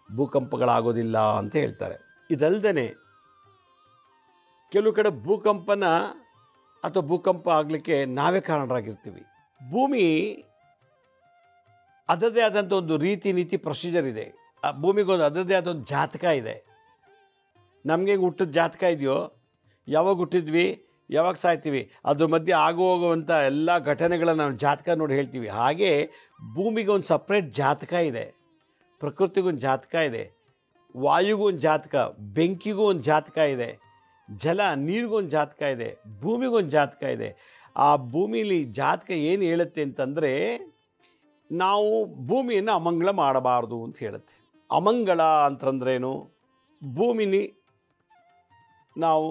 ಭೂಕಂಪಗಳಾಗೋದಿಲ್ಲ ಅಂತ ಹೇಳ್ತಾರೆ. ಇದಲ್ದೇ ಕೆಲವು ಕಡೆ ಭೂಕಂಪನ ಅಥವಾ ಭೂಕಂಪ ಆಗಲಿಕ್ಕೆ ನಾವೇ ಕಾರಣರಾಗಿರ್ತೀವಿ. ಭೂಮಿ ಅದರದ್ದೇ ಆದಂಥ ಒಂದು ನೀತಿ ಪ್ರೊಸೀಜರ್ ಇದೆ. ಆ ಭೂಮಿಗೊಂದು ಅದರದ್ದೇ ಆದ ಒಂದು ಜಾತಕ ಇದೆ. ನಮಗೆ ಹುಟ್ಟಿದ ಜಾತಕ ಇದೆಯೋ, ಯಾವಾಗ ಹುಟ್ಟಿದ್ವಿ, ಯಾವಾಗ ಸಾಯ್ತೀವಿ, ಅದ್ರ ಮಧ್ಯೆ ಹೋಗುವಂಥ ಎಲ್ಲ ಘಟನೆಗಳನ್ನು ನಾವು ಜಾತಕ ನೋಡಿ ಹೇಳ್ತೀವಿ. ಹಾಗೆ ಭೂಮಿಗೆ ಒಂದು ಸಪ್ರೇಟ್ ಜಾತಕ ಇದೆ, ಪ್ರಕೃತಿಗೊಂದು ಜಾತಕ ಇದೆ, ವಾಯುಗೂ ಒಂದು ಜಾತಕ, ಬೆಂಕಿಗೂ ಒಂದು ಜಾತಕ ಇದೆ, ಜಲ ನೀರಿಗೊಂದು ಜಾತಕ ಇದೆ, ಭೂಮಿಗೊಂದು ಜಾತಕ ಇದೆ. ಆ ಭೂಮಿಲಿ ಜಾತಕ ಏನು ಹೇಳುತ್ತೆ ಅಂತಂದರೆ, ನಾವು ಭೂಮಿಯನ್ನು ಅಮಂಗಳ ಮಾಡಬಾರ್ದು ಅಂತ ಹೇಳುತ್ತೆ. ಅಮಂಗಳ ಅಂತಂದ್ರೇನು, ಭೂಮಿಲಿ ನಾವು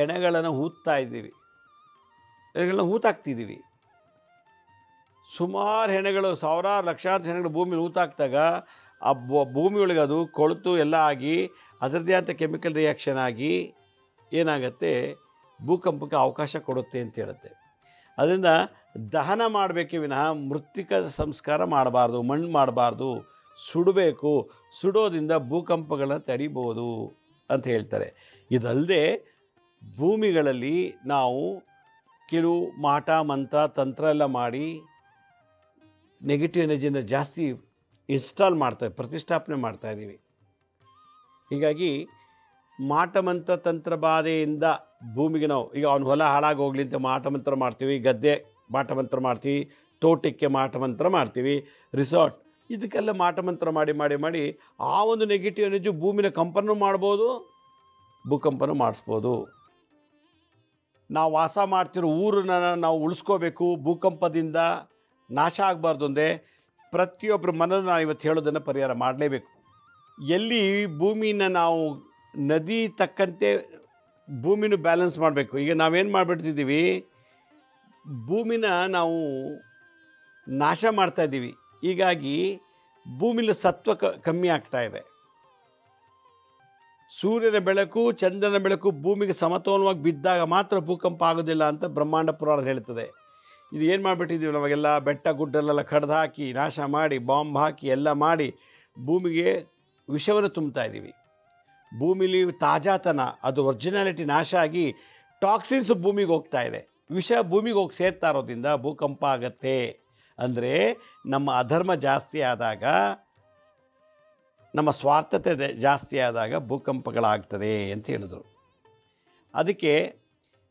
ಎಣೆಗಳನ್ನು ಹೂತಾಕ್ತಿದ್ದೀವಿ. ಸುಮಾರು ಹೆಣೆಗಳು, ಸಾವಿರಾರು ಲಕ್ಷಾಂತರ ಹೆಣೆಗಳು ಭೂಮಿಲಿ ಹೂತಾಕ್ದಾಗ ಆ ಭೂಮಿಯೊಳಗೆ ಅದು ಕೊಳೆತು ಎಲ್ಲ ಆಗಿ ಅದರದ್ದೇ ಆದ ಕೆಮಿಕಲ್ ರಿಯಾಕ್ಷನ್ ಆಗಿ ಏನಾಗುತ್ತೆ, ಭೂಕಂಪಕ್ಕೆ ಅವಕಾಶ ಕೊಡುತ್ತೆ ಅಂತ ಹೇಳುತ್ತೆ. ಅದರಿಂದ ದಹನ ಮಾಡಬೇಕೇ ವಿನಃ ಮೃತ್ತಿಕ ಸಂಸ್ಕಾರ ಮಾಡಬಾರ್ದು, ಮಣ್ಣು ಮಾಡಬಾರ್ದು, ಸುಡಬೇಕು. ಸುಡೋದ್ರಿಂದ ಭೂಕಂಪಗಳನ್ನು ತಡಿಬೋದು ಅಂತ ಹೇಳ್ತಾರೆ. ಇದಲ್ಲದೆ ಭೂಮಿಗಳಲ್ಲಿ ನಾವು ಕೆಲವು ಮಾಟ ಮಂತ್ರ ತಂತ್ರ ಎಲ್ಲ ಮಾಡಿ ನೆಗೆಟಿವ್ ಎನರ್ಜಿನ ಜಾಸ್ತಿ ಇನ್ಸ್ಟಾಲ್ ಪ್ರತಿಷ್ಠಾಪನೆ ಮಾಡ್ತಾಯಿದ್ದೀವಿ. ಹೀಗಾಗಿ ಮಾಟ ಮಂತ್ರ ತಂತ್ರ ಬಾಧೆಯಿಂದ ಭೂಮಿಗೆ ನಾವು ಈಗ ಅವ್ನ ಹೊಲ ಹಾಳಾಗಿ ಹೋಗ್ಲಿ ಅಂತ ಮಾಟ ಮಂತ್ರ ಮಾಡ್ತೀವಿ, ಗದ್ದೆ ಮಾಟ ಮಂತ್ರ ಮಾಡ್ತೀವಿ, ತೋಟಕ್ಕೆ ಮಾಟ ಮಂತ್ರ ಮಾಡ್ತೀವಿ, ರಿಸಾರ್ಟ್, ಇದಕ್ಕೆಲ್ಲ ಮಾಟ ಮಂತ್ರ ಮಾಡಿ ಆ ಒಂದು ನೆಗೆಟಿವ್ ಎನರ್ಜಿ ಭೂಮಿನ ಕಂಪನ ಮಾಡ್ಬೋದು, ಭೂಕಂಪನ ಮಾಡಿಸ್ಬೋದು. ನಾವು ವಾಸ ಮಾಡ್ತಿರೋ ಊರನ್ನ ನಾವು ಉಳಿಸ್ಕೋಬೇಕು, ಭೂಕಂಪದಿಂದ ನಾಶ ಆಗಬಾರ್ದು ಅಂದರೆ ಪ್ರತಿಯೊಬ್ಬರ ಮನಲ್ಲೂ ನಾವು ಇವತ್ತು ಹೇಳೋದನ್ನು ಪರಿಹಾರ ಮಾಡಲೇಬೇಕು. ಎಲ್ಲಿ ಭೂಮಿನ ನಾವು ನದಿ ತಕ್ಕಂತೆ ಭೂಮಿನೂ ಬ್ಯಾಲೆನ್ಸ್ ಮಾಡಬೇಕು. ಈಗ ನಾವೇನು ಮಾಡಿಬಿಡ್ತಿದ್ದೀವಿ, ಭೂಮಿನ ನಾವು ನಾಶ ಮಾಡ್ತಾಯಿದ್ದೀವಿ. ಹೀಗಾಗಿ ಭೂಮಿಲಿ ಸತ್ವ ಕಮ್ಮಿ ಆಗ್ತಾ ಇದೆ. ಸೂರ್ಯನ ಬೆಳಕು, ಚಂದ್ರನ ಬೆಳಕು ಭೂಮಿಗೆ ಸಮತೋಲನವಾಗಿ ಬಿದ್ದಾಗ ಮಾತ್ರ ಭೂಕಂಪ ಆಗೋದಿಲ್ಲ ಅಂತ ಬ್ರಹ್ಮಾಂಡ ಪುರಾಣ ಹೇಳ್ತದೆ. ಇದು ಏನು ಮಾಡಿಬಿಟ್ಟಿದ್ದೀವಿ, ನಮಗೆಲ್ಲ ಬೆಟ್ಟ ಗುಡ್ಡಲ್ಲೆಲ್ಲ ಕಡ್ದು ಹಾಕಿ ನಾಶ ಮಾಡಿ ಬಾಂಬ್ ಹಾಕಿ ಎಲ್ಲ ಮಾಡಿ ಭೂಮಿಗೆ ವಿಷವನ್ನು ತುಂಬ್ತಾ ಇದ್ದೀವಿ. ಭೂಮಿಲಿ ತಾಜಾತನ, ಅದು ಒರಿಜಿನಾಲಿಟಿ ನಾಶ ಆಗಿ ಟಾಕ್ಸಿನ್ಸ್ ಭೂಮಿಗೆ ಹೋಗ್ತಾ ಇದೆ. ವಿಷ ಭೂಮಿಗೆ ಹೋಗಿ ಸೇರ್ತಾ ಇರೋದ್ರಿಂದ ಭೂಕಂಪ ಆಗತ್ತೆ. ಅಂದರೆ ನಮ್ಮ ಅಧರ್ಮ ಜಾಸ್ತಿ ಆದಾಗ, ನಮ್ಮ ಸ್ವಾರ್ಥತೆ ಜಾಸ್ತಿ ಆದಾಗ ಭೂಕಂಪಗಳಾಗ್ತದೆ ಅಂತ ಹೇಳಿದ್ರು. ಅದಕ್ಕೆ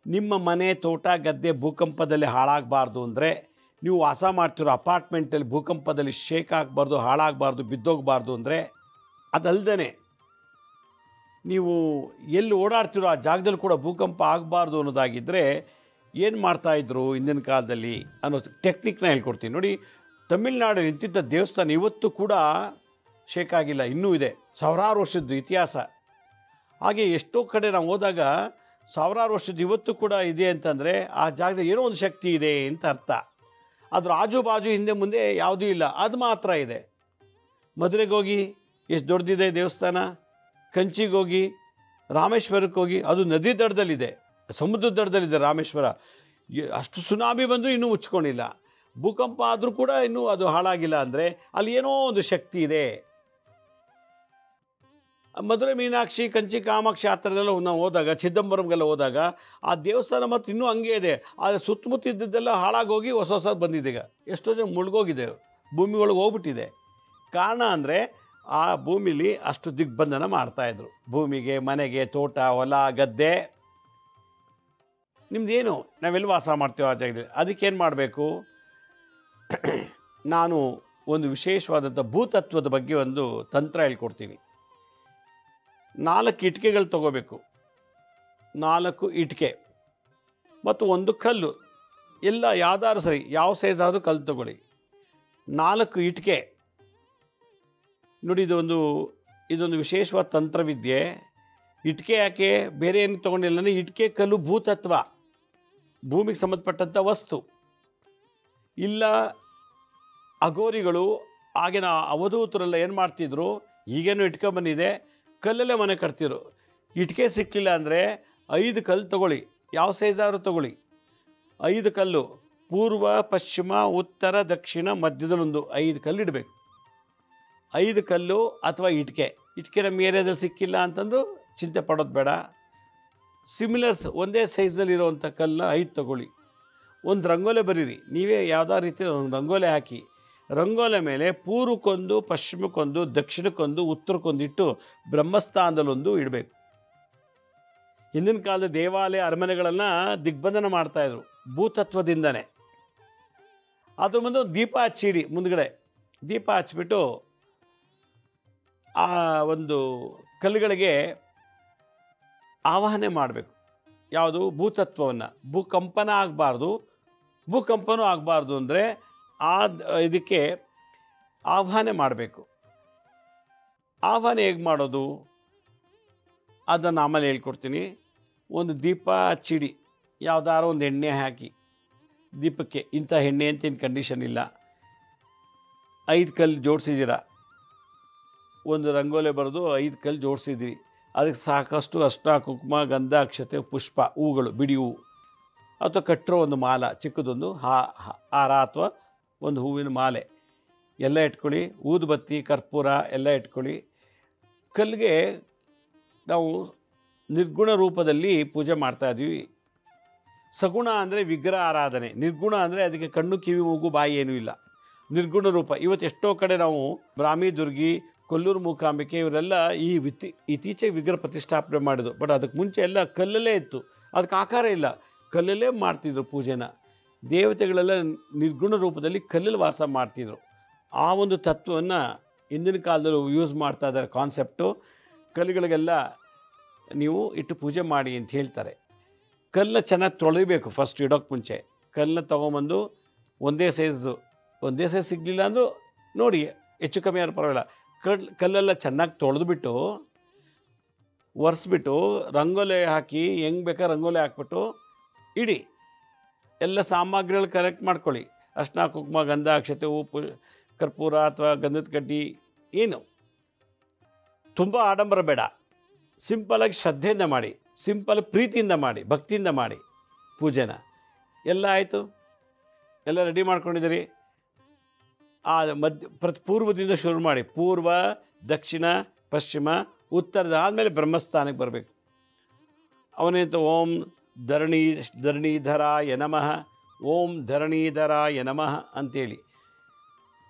ನಿಮ್ಮ ಮನೆ, ತೋಟ, ಗದ್ದೆ ಭೂಕಂಪದಲ್ಲಿ ಹಾಳಾಗಬಾರ್ದು ಅಂದರೆ, ನೀವು ವಾಸ ಮಾಡ್ತಿರೋ ಅಪಾರ್ಟ್ಮೆಂಟಲ್ಲಿ ಭೂಕಂಪದಲ್ಲಿ ಶೇಕ್ ಆಗಬಾರ್ದು, ಹಾಳಾಗಬಾರ್ದು, ಬಿದ್ದೋಗಬಾರ್ದು ಅಂದರೆ ಅದಲ್ಲದೆ ನೀವು ಎಲ್ಲಿ ಓಡಾಡ್ತಿರೋ ಆ ಜಾಗದಲ್ಲಿ ಕೂಡ ಭೂಕಂಪ ಆಗಬಾರ್ದು ಅನ್ನೋದಾಗಿದ್ದರೆ ಏನು ಮಾಡ್ತಾಯಿದ್ರು ಹಿಂದಿನ ಕಾಲದಲ್ಲಿ ಅನ್ನೋ ಟೆಕ್ನಿಕ್ನ ಹೇಳ್ಕೊಡ್ತೀನಿ ನೋಡಿ. ತಮಿಳ್ನಾಡು ನಿಂತಿದ್ದ ದೇವಸ್ಥಾನ ಇವತ್ತು ಕೂಡ ಶೇಕ್ ಆಗಿಲ್ಲ, ಇನ್ನೂ ಇದೆ, ಸಾವಿರಾರು ವರ್ಷದ ಇತಿಹಾಸ. ಹಾಗೆ ಎಷ್ಟೋ ಕಡೆ ನಾವು ಹೋದಾಗ ಸಾವಿರಾರು ವರ್ಷದ ಇವತ್ತು ಕೂಡ ಇದೆ ಅಂತಂದರೆ ಆ ಜಾಗದಲ್ಲಿ ಏನೋ ಒಂದು ಶಕ್ತಿ ಇದೆ ಅಂತ ಅರ್ಥ. ಅದ್ರ ಆಜು ಬಾಜು ಹಿಂದೆ ಮುಂದೆ ಯಾವುದೂ ಇಲ್ಲ, ಅದು ಮಾತ್ರ ಇದೆ. ಮದುವೆಗೆ ಹೋಗಿ ಎಷ್ಟು ದೊಡ್ಡದಿದೆ ದೇವಸ್ಥಾನ, ಕಂಚಿಗೆ ಹೋಗಿ, ರಾಮೇಶ್ವರಕ್ಕೆ ಹೋಗಿ, ಅದು ನದಿ ದಡದಲ್ಲಿದೆ, ಸಮುದ್ರದ ದಡದಲ್ಲಿದೆ ರಾಮೇಶ್ವರ. ಅಷ್ಟು ಸುನಾಮಿ ಬಂದರೂ ಇನ್ನೂ ಮುಚ್ಕೊಂಡಿಲ್ಲ, ಭೂಕಂಪ ಆದರೂ ಕೂಡ ಇನ್ನೂ ಅದು ಹಾಳಾಗಿಲ್ಲ. ಅಂದರೆ ಅಲ್ಲಿ ಏನೋ ಒಂದು ಶಕ್ತಿ ಇದೆ. ಮಧುರೆ ಮೀನಾಕ್ಷಿ, ಕಂಚಿ ಕಾಮಾಕ್ಷಿ ಆ ಥರದೆಲ್ಲ ನಾವು ಹೋದಾಗ, ಚಿದಂಬರಂಗೆಲ್ಲ ಹೋದಾಗ ಆ ದೇವಸ್ಥಾನ ಮತ್ತು ಇನ್ನೂ ಹಂಗೆ ಇದೆ. ಆದರೆ ಸುತ್ತಮುತ್ತ ಇದ್ದದ್ದೆಲ್ಲ ಹಾಳಾಗೋಗಿ ಹೊಸ ಹೊಸ ಬಂದಿದೆ. ಈಗ ಎಷ್ಟೋ ಜನ ಮುಳುಗೋಗಿದೆ, ಭೂಮಿ ಒಳಗೆ ಹೋಗ್ಬಿಟ್ಟಿದೆ. ಕಾರಣ ಅಂದರೆ ಆ ಭೂಮಿಲಿ ಅಷ್ಟು ದಿಗ್ಬಂಧನ ಮಾಡ್ತಾಯಿದ್ರು. ಭೂಮಿಗೆ, ಮನೆಗೆ, ತೋಟ, ಹೊಲ, ಗದ್ದೆ, ನಿಮ್ದೇನು ನಾವೆಲ್ಲಿ ವಾಸ ಮಾಡ್ತೀವೋ ಆ ಜಾಗದಲ್ಲಿ ಅದಕ್ಕೇನು ಮಾಡಬೇಕು? ನಾನು ಒಂದು ವಿಶೇಷವಾದಂಥ ಭೂತತ್ವದ ಬಗ್ಗೆ ಒಂದು ತಂತ್ರ ಹೇಳ್ಕೊಡ್ತೀನಿ. 4 ಇಟ್ಟಿಗೆಗಳು ತೊಗೋಬೇಕು, 4 ಇಟ್ಟಿಗೆ ಮತ್ತು ಒಂದು ಕಲ್ಲು, ಎಲ್ಲ ಯಾವ್ದಾದ್ರು ಸರಿ, ಯಾವ ಸೈಜ್ ಆದರೂ ಕಲ್ಲು ತೊಗೊಳ್ಳಿ. 4 ಇಟ್ಟಿಗೆ ನೋಡಿ, ಇದೊಂದು ವಿಶೇಷವಾದ ತಂತ್ರವಿದ್ಯೆ. ಇಟ್ಟಿಗೆ ಯಾಕೆ ಬೇರೆ ಏನು ತೊಗೊಂಡಿಲ್ಲ ಅಂದರೆ, ಇಟ್ಟಿಗೆ ಕಲ್ಲು ಭೂತತ್ವ, ಭೂಮಿಗೆ ಸಂಬಂಧಪಟ್ಟಂಥ ವಸ್ತು. ಇಲ್ಲ ಅಘೋರಿಗಳು ಆಗಿನ ಅವಧೂತರೆಲ್ಲ ಏನು ಮಾಡ್ತಿದ್ರು, ಈಗೇನು ಇಟ್ಕೆ ಬಂದಿದೆ, ಕಲ್ಲಲ್ಲೇ ಮನೆ ಕಟ್ತಿದ್ರು. ಇಟ್ಟಿಗೆ ಸಿಕ್ಕಲಿಲ್ಲ ಅಂದರೆ 5 ಕಲ್ಲು ತೊಗೊಳ್ಳಿ, ಯಾವ ಸೈಜಾದ್ರು ತೊಗೊಳ್ಳಿ. 5 ಕಲ್ಲು, ಪೂರ್ವ, ಪಶ್ಚಿಮ, ಉತ್ತರ, ದಕ್ಷಿಣ, ಮಧ್ಯದಲ್ಲೊಂದು 5 ಕಲ್ಲು ಇಡಬೇಕು. 5 ಕಲ್ಲು ಅಥವಾ ಇಟ್ಟಿಗೆ ನಮ್ಮ ಏರಿಯಾದಲ್ಲಿ ಸಿಕ್ಕಿಲ್ಲ ಅಂತಂದರೂ ಚಿಂತೆ ಪಡೋದು ಬೇಡ. ಸಿಮಿಲರ್ಸ್ ಒಂದೇ ಸೈಜ್ನಲ್ಲಿರೋವಂಥ ಕಲ್ಲನ್ನ 5 ತೊಗೊಳ್ಳಿ. ಒಂದು ರಂಗೋಲೆ ಬರೀರಿ, ನೀವೇ ಯಾವುದಾದ್ರು ರೀತಿ ಒಂದು ರಂಗೋಲೆ ಹಾಕಿ, ರಂಗೋಲೆ ಮೇಲೆ ಪೂರ್ವಕ್ಕೊಂದು, ಪಶ್ಚಿಮಕ್ಕೊಂದು, ದಕ್ಷಿಣಕ್ಕೊಂದು, ಉತ್ತರಕ್ಕೊಂದು ಇಟ್ಟು ಬ್ರಹ್ಮಸ್ಥಾನದಲ್ಲೊಂದು ಇಡಬೇಕು. ಹಿಂದಿನ ಕಾಲದ ದೇವಾಲಯ, ಅರಮನೆಗಳನ್ನು ದಿಗ್ಬಂಧನ ಮಾಡ್ತಾಯಿದ್ರು ಭೂತತ್ವದಿಂದನೇ. ಅದ್ರ ಮುಂದೆ ದೀಪ ಹಚ್ಚಿಡಿ, ಮುಂದ್ಗಡೆ ದೀಪ ಹಚ್ಬಿಟ್ಟು ಆ ಒಂದು ಕಲ್ಲುಗಳಿಗೆ ಆವಾಹನೆ ಮಾಡಬೇಕು. ಯಾವುದು? ಭೂತತ್ವವನ್ನು. ಭೂಕಂಪನ ಆಗಬಾರ್ದು, ಭೂಕಂಪನೂ ಆಗಬಾರ್ದು ಅಂದರೆ ಇದಕ್ಕೆ ಆವಾಹನೆ ಮಾಡಬೇಕು. ಆವಾಹನೆ ಹೇಗೆ ಮಾಡೋದು ಅದನ್ನು ಆಮೇಲೆ ಹೇಳ್ಕೊಡ್ತೀನಿ. ಒಂದು ದೀಪ ಹಚ್ಚಿಡಿ, ಯಾವುದಾದ್ರು ಒಂದು ಎಣ್ಣೆ ಹಾಕಿ ದೀಪಕ್ಕೆ. ಇಂಥ ಎಣ್ಣೆ ಅಂತೇನು ಕಂಡೀಷನ್ ಇಲ್ಲ. 5 ಕಲ್ಲು ಜೋಡಿಸಿದ್ದೀರ, ಒಂದು ರಂಗೋಲೆ ಬರೆದು 5 ಕಲ್ಲು ಜೋಡಿಸಿದ್ದೀರಿ. ಅದಕ್ಕೆ ಸಾಕಷ್ಟು ಅರ್ಶಿನ, ಕುಂಕುಮ, ಗಂಧ, ಅಕ್ಷತೆ, ಪುಷ್ಪ, ಹೂಗಳು, ಬಿಡಿ ಹೂವು ಅಥವಾ ಕಟ್ಟಿರೋ ಒಂದು ಮಾಲ, ಚಿಕ್ಕದೊಂದು ಹಾರ ಅಥವಾ ಒಂದು ಹೂವಿನ ಮಾಲೆ ಎಲ್ಲ ಇಟ್ಕೊಳ್ಳಿ. ಊದುಬತ್ತಿ, ಕರ್ಪೂರ ಎಲ್ಲ ಇಟ್ಕೊಳ್ಳಿ. ಕಲ್ಲಿಗೆ ನಾವು ನಿರ್ಗುಣ ರೂಪದಲ್ಲಿ ಪೂಜೆ ಮಾಡ್ತಾಯಿದ್ವಿ. ಸಗುಣ ಅಂದರೆ ವಿಗ್ರಹ ಆರಾಧನೆ, ನಿರ್ಗುಣ ಅಂದರೆ ಅದಕ್ಕೆ ಕಣ್ಣು, ಕಿವಿ, ಮೂಗು, ಬಾಯಿ ಏನೂ ಇಲ್ಲ, ನಿರ್ಗುಣ ರೂಪ. ಇವತ್ತು ಎಷ್ಟೋ ಕಡೆ ನಾವು ಬ್ರಾಹ್ಮಿ ದುರ್ಗಿ, ಕೊಲ್ಲೂರು ಮೂಕಾಂಬಿಕೆ ಇವರೆಲ್ಲ ಇತ್ತೀಚೆಗೆ ವಿಗ್ರಹ ಪ್ರತಿಷ್ಠಾಪನೆ ಮಾಡಿದ್ರು. ಬಟ್ ಅದಕ್ಕೆ ಮುಂಚೆ ಎಲ್ಲ ಕಲ್ಲಲ್ಲೇ ಇತ್ತು, ಅದಕ್ಕೆ ಆಕಾರ ಇಲ್ಲ, ಕಲ್ಲಲ್ಲೇ ಮಾಡ್ತಿದ್ರು ಪೂಜೆನ. ದೇವತೆಗಳೆಲ್ಲ ನಿರ್ಗುಣ ರೂಪದಲ್ಲಿ ಕಲ್ಲಲ್ಲಿ ವಾಸ ಮಾಡ್ತಿದ್ರು. ಆ ಒಂದು ತತ್ವವನ್ನು ಹಿಂದಿನ ಕಾಲದಲ್ಲಿ ಯೂಸ್ ಮಾಡ್ತಾ ಇದ್ದಾರೆ ಕಾನ್ಸೆಪ್ಟು. ಕಲ್ಲುಗಳಿಗೆಲ್ಲ ನೀವು ಇಟ್ಟು ಪೂಜೆ ಮಾಡಿ ಅಂತ ಹೇಳ್ತಾರೆ. ಕಲ್ಲನ್ನ ಚೆನ್ನಾಗಿ ತೊಳಿಬೇಕು ಫಸ್ಟ್ ಇಡೋಕ್ಕೆ ಮುಂಚೆ. ಕಲ್ಲನ್ನ ತೊಗೊಂಬಂದು ಒಂದೇ ಸೈಜ್ ಸಿಗಲಿಲ್ಲ ಅಂದರೂ ನೋಡಿ, ಹೆಚ್ಚು ಕಮ್ಮಿ ಯಾರು ಪರವಾಗಿಲ್ಲ, ಕಲ್ಲೆಲ್ಲ ಚೆನ್ನಾಗಿ ತೊಳೆದ್ಬಿಟ್ಟು ಒರೆಸ್ಬಿಟ್ಟು ರಂಗೋಲೆ ಹಾಕಿ, ಹೆಂಗೆ ಬೇಕಾದ್ರೆ ರಂಗೋಲೆ ಹಾಕ್ಬಿಟ್ಟು ಇಡಿ. ಎಲ್ಲ ಸಾಮಗ್ರಿಗಳು ಕರೆಕ್ಟ್ ಮಾಡ್ಕೊಳ್ಳಿ. ಅರ್ಶಿನ, ಕುಂಕುಮ, ಗಂಧ, ಅಕ್ಷತೆ, ಉಪ್ಪು, ಕರ್ಪೂರ ಅಥವಾ ಗಂಧದ ಕಡ್ಡಿ. ಏನು ತುಂಬ ಆಡಂಬರ ಬೇಡ, ಸಿಂಪಲಾಗಿ ಶ್ರದ್ಧೆಯಿಂದ ಮಾಡಿ, ಸಿಂಪಲ್ ಪ್ರೀತಿಯಿಂದ ಮಾಡಿ, ಭಕ್ತಿಯಿಂದ ಮಾಡಿ ಪೂಜೆನ. ಎಲ್ಲ ಆಯಿತು, ಎಲ್ಲ ರೆಡಿ ಮಾಡ್ಕೊಂಡಿದ್ದೀರಿ. ಆ ಪೂರ್ವದಿಂದ ಶುರು ಮಾಡಿ, ಪೂರ್ವ, ದಕ್ಷಿಣ, ಪಶ್ಚಿಮ, ಉತ್ತರದ ಆದಮೇಲೆ ಬ್ರಹ್ಮಸ್ಥಾನಕ್ಕೆ ಬರಬೇಕು. ಅವನೇಂತ ಓಂ ಧರಣೀಧರಾಯ ನಮಃ, ಓಂ ಧರಣೀಧರಾಯ ನಮಃ ಅಂತೇಳಿ.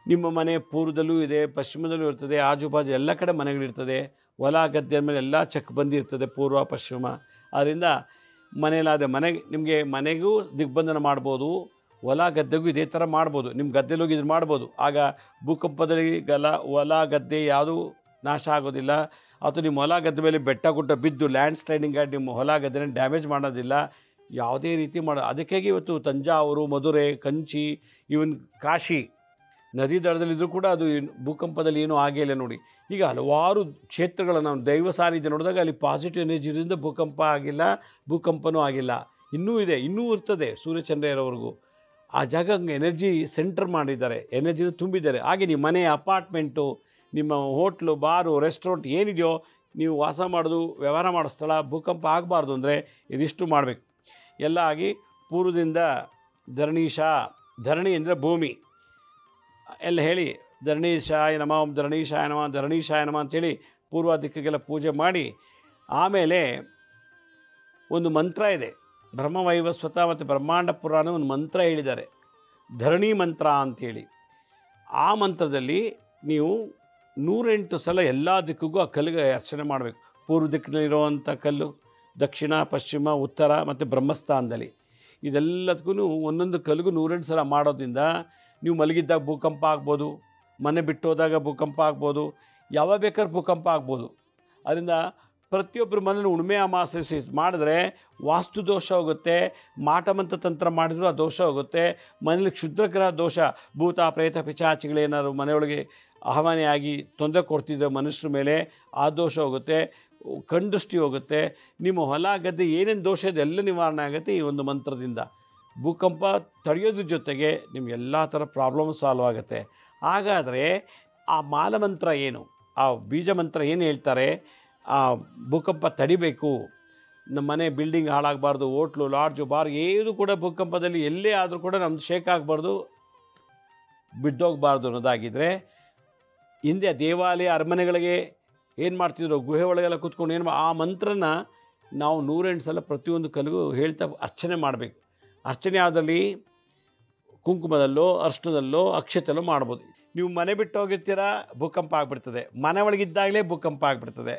ನಿಮ್ಮ ಮನೆ ಪೂರ್ವದಲ್ಲೂ ಇದೆ, ಪಶ್ಚಿಮದಲ್ಲೂ ಇರ್ತದೆ, ಆಜುಬಾಜು ಎಲ್ಲ ಕಡೆ ಮನೆಗಳಿರ್ತದೆ. ಹೊಲ ಗದ್ದೆ ಮೇಲೆ ಎಲ್ಲ ಚೆಕ್ ಬಂದಿರ್ತದೆ, ಪೂರ್ವ ಪಶ್ಚಿಮ. ಆದ್ದರಿಂದ ಮನೆಯಲ್ಲಾದರೆ ನಿಮಗೆ ಮನೆಗೂ ದಿಗ್ಬಂಧನ ಮಾಡ್ಬೋದು, ಹೊಲ ಗದ್ದೆಗೂ ಇದೇ ಥರ ಮಾಡ್ಬೋದು. ನಿಮ್ಮ ಗದ್ದೆಲಿ ಹೋಗಿ ಇದು ಮಾಡ್ಬೋದು. ಆಗ ಭೂಕಂಪದಲ್ಲಿ ಹೊಲ ಗದ್ದೆ ಯಾವುದೂ ನಾಶ ಆಗೋದಿಲ್ಲ. ಅಥವಾ ನಿಮ್ಮ ಹೊಲ ಗದ್ದೆ ಮೇಲೆ ಬೆಟ್ಟ ಗುಡ್ಡ ಬಿದ್ದು ಲ್ಯಾಂಡ್ ಸ್ಲೈಡಿಂಗ್ ಆಗಿ ನಿಮ್ಮ ಹೊಲ ಗದ್ದೆನ ಡ್ಯಾಮೇಜ್ ಮಾಡೋದಿಲ್ಲ. ಯಾವುದೇ ರೀತಿ ಅದಕ್ಕಾಗಿ ಇವತ್ತು ತಂಜಾವೂರು, ಮಧುರೆ, ಕಂಚಿ, ಇವನ್ ಕಾಶಿ ನದಿ ದಡದಲ್ಲಿದ್ದರೂ ಕೂಡ ಅದು ಭೂಕಂಪದಲ್ಲಿ ಏನೂ ಆಗೇ ಇಲ್ಲ ನೋಡಿ. ಈಗ ಹಲವಾರು ಕ್ಷೇತ್ರಗಳನ್ನು ನಾವು ದೈವ ಸಾನ್ನಿಧ್ಯ ನೋಡಿದಾಗ ಅಲ್ಲಿ ಪಾಸಿಟಿವ್ ಎನರ್ಜಿ ಇರೋದ್ರಿಂದ ಭೂಕಂಪ ಆಗಿಲ್ಲ, ಭೂಕಂಪನೂ ಆಗಿಲ್ಲ. ಇನ್ನೂ ಇದೆ, ಇನ್ನೂ ಇರ್ತದೆ ಸೂರ್ಯಚಂದ್ರರವರೆಗೂ. ಆ ಜಾಗ ಹಂಗೆ ಎನರ್ಜಿ ಸೆಂಟರ್ ಮಾಡಿದ್ದಾರೆ, ಎನರ್ಜಿನ ತುಂಬಿದ್ದಾರೆ. ಹಾಗೆ ನಿಮ್ಮ ಮನೆ, ಅಪಾರ್ಟ್ಮೆಂಟು, ನಿಮ್ಮ ಹೋಟ್ಲು, ಬಾರು, ರೆಸ್ಟೋರೆಂಟ್ ಏನಿದೆಯೋ ನೀವು ವಾಸ ಮಾಡೋದು, ವ್ಯವಹಾರ ಮಾಡೋ ಸ್ಥಳ ಭೂಕಂಪ ಆಗಬಾರ್ದು ಅಂದರೆ ಇದಿಷ್ಟು ಮಾಡಬೇಕು. ಎಲ್ಲ ಆಗಿ ಪೂರ್ವದಿಂದ ಧರಣೀಶ, ಧರಣಿ ಅಂದರೆ ಭೂಮಿ ಎಲ್ಲ ಹೇಳಿ ಧರಣೀಶಾಯ ನಮ, ಓಂ ಧರಣೀಶಾಯ ನಮ, ಧರಣೀಶಾಯ ನಮ ಅಂಥೇಳಿ ಪೂರ್ವ ದಿಕ್ಕಿಗೆಲ್ಲ ಪೂಜೆ ಮಾಡಿ, ಆಮೇಲೆ ಒಂದು ಮಂತ್ರ ಇದೆ. ಬ್ರಹ್ಮವೈವಸ್ವತ ಮತ್ತು ಬ್ರಹ್ಮಾಂಡ ಪುರಾಣ ಒಂದು ಮಂತ್ರ ಹೇಳಿದ್ದಾರೆ, ಧರಣಿ ಮಂತ್ರ ಅಂಥೇಳಿ. ಆ ಮಂತ್ರದಲ್ಲಿ ನೀವು 108 ಸಲ ಎಲ್ಲ ದಿಕ್ಕಿಗೂ ಆ ಕಲ್ಲಿಗೆ ಅರ್ಚನೆ ಮಾಡಬೇಕು. ಪೂರ್ವ ದಿಕ್ಕಿನಲ್ಲಿರುವಂಥ ಕಲ್ಲು, ದಕ್ಷಿಣ, ಪಶ್ಚಿಮ, ಉತ್ತರ ಮತ್ತು ಬ್ರಹ್ಮಸ್ಥಾನದಲ್ಲಿ ಇದೆಲ್ಲದಕ್ಕೂ ಒಂದೊಂದು ಕಲ್ಲಿಗೂ 108 ಸಲ ಮಾಡೋದ್ರಿಂದ ನೀವು ಮಲಗಿದ್ದಾಗ ಭೂಕಂಪ ಆಗ್ಬೋದು, ಮನೆ ಬಿಟ್ಟು ಹೋದಾಗ ಭೂಕಂಪ ಆಗ್ಬೋದು, ಯಾವಾಗ ಬೇಕಾದ್ರೂ ಭೂಕಂಪ ಆಗ್ಬೋದು. ಅದರಿಂದ ಪ್ರತಿಯೊಬ್ಬರ ಮನೇಲಿ ಉಣ್ಮೆ ಅಮಾವಾಸ್ಯೆ ಮಾಡಿದ್ರೆ ವಾಸ್ತು ದೋಷ ಹೋಗುತ್ತೆ. ಮಾಟಮಂತ್ರ ತಂತ್ರ ಮಾಡಿದರೂ ಆ ದೋಷ ಹೋಗುತ್ತೆ. ಮನೇಲಿ ಕ್ಷುದ್ರಗ್ರಹ ದೋಷ, ಭೂತ ಪ್ರೇತ ಪಿಶಾಚಿಗಳೇನಾದ್ರು ಮನೆಯೊಳಗೆ ಆಹ್ವಾನಿಯಾಗಿ ತೊಂದರೆ ಕೊಡ್ತಿದ್ದರೆ ಮನುಷ್ಯರ ಮೇಲೆ ಆ ದೋಷ ಹೋಗುತ್ತೆ, ಕಣ್ದೃಷ್ಟಿ ಹೋಗುತ್ತೆ. ನಿಮ್ಮ ಹೊಲ ಗದ್ದೆ ಏನೇನು ದೋಷ ಇದೆ ಎಲ್ಲ ನಿವಾರಣೆ ಆಗುತ್ತೆ ಈ ಒಂದು ಮಂತ್ರದಿಂದ. ಭೂಕಂಪ ತಡೆಯೋದ್ರ ಜೊತೆಗೆ ನಿಮ್ಗೆ ಎಲ್ಲ ಥರ ಪ್ರಾಬ್ಲಮ್ ಸಾಲ್ವ್ ಆಗುತ್ತೆ. ಹಾಗಾದರೆ ಆ ಮಾಲಮಂತ್ರ ಏನು, ಆ ಬೀಜ ಮಂತ್ರ ಏನು ಹೇಳ್ತಾರೆ, ಆ ಭೂಕಂಪ ತಡಿಬೇಕು, ನಮ್ಮ ಮನೆ ಬಿಲ್ಡಿಂಗ್ ಹಾಳಾಗಬಾರ್ದು, ಹೋಟ್ಲು, ಲಾಡ್ಜು, ಬಾರ್ ಏನು ಕೂಡ ಭೂಕಂಪದಲ್ಲಿ ಎಲ್ಲೇ ಆದರೂ ಕೂಡ ನಮ್ಮದು ಶೇಕ್ ಆಗಬಾರ್ದು, ಬಿದ್ದೋಗಬಾರ್ದು ಅನ್ನೋದಾಗಿದ್ದರೆ, ಹಿಂದೆ ದೇವಾಲಯ ಅರಮನೆಗಳಿಗೆ ಏನು ಮಾಡ್ತಿದ್ರು, ಗುಹೆ ಒಳಗೆಲ್ಲ ಕೂತ್ಕೊಂಡು ಏನು ಆ ಮಂತ್ರನ ನಾವು 108 ಸಲ ಪ್ರತಿಯೊಂದು ಕಲ್ಲಿಗೂ ಹೇಳ್ತಾ ಅರ್ಚನೆ ಮಾಡಬೇಕು. ಅರ್ಚನೆ ಆದಲ್ಲಿ ಕುಂಕುಮದಲ್ಲೋ, ಅರ್ಶನದಲ್ಲೋ, ಅಕ್ಷತೆಯಲ್ಲೋ ಮಾಡ್ಬೋದು. ನೀವು ಮನೆ ಬಿಟ್ಟು ಹೋಗಿರ್ತೀರ, ಭೂಕಂಪ ಆಗಿಬಿಡ್ತದೆ. ಮನೆ ಒಳಗಿದ್ದಾಗಲೇ ಭೂಕಂಪ ಆಗಿಬಿಡ್ತದೆ.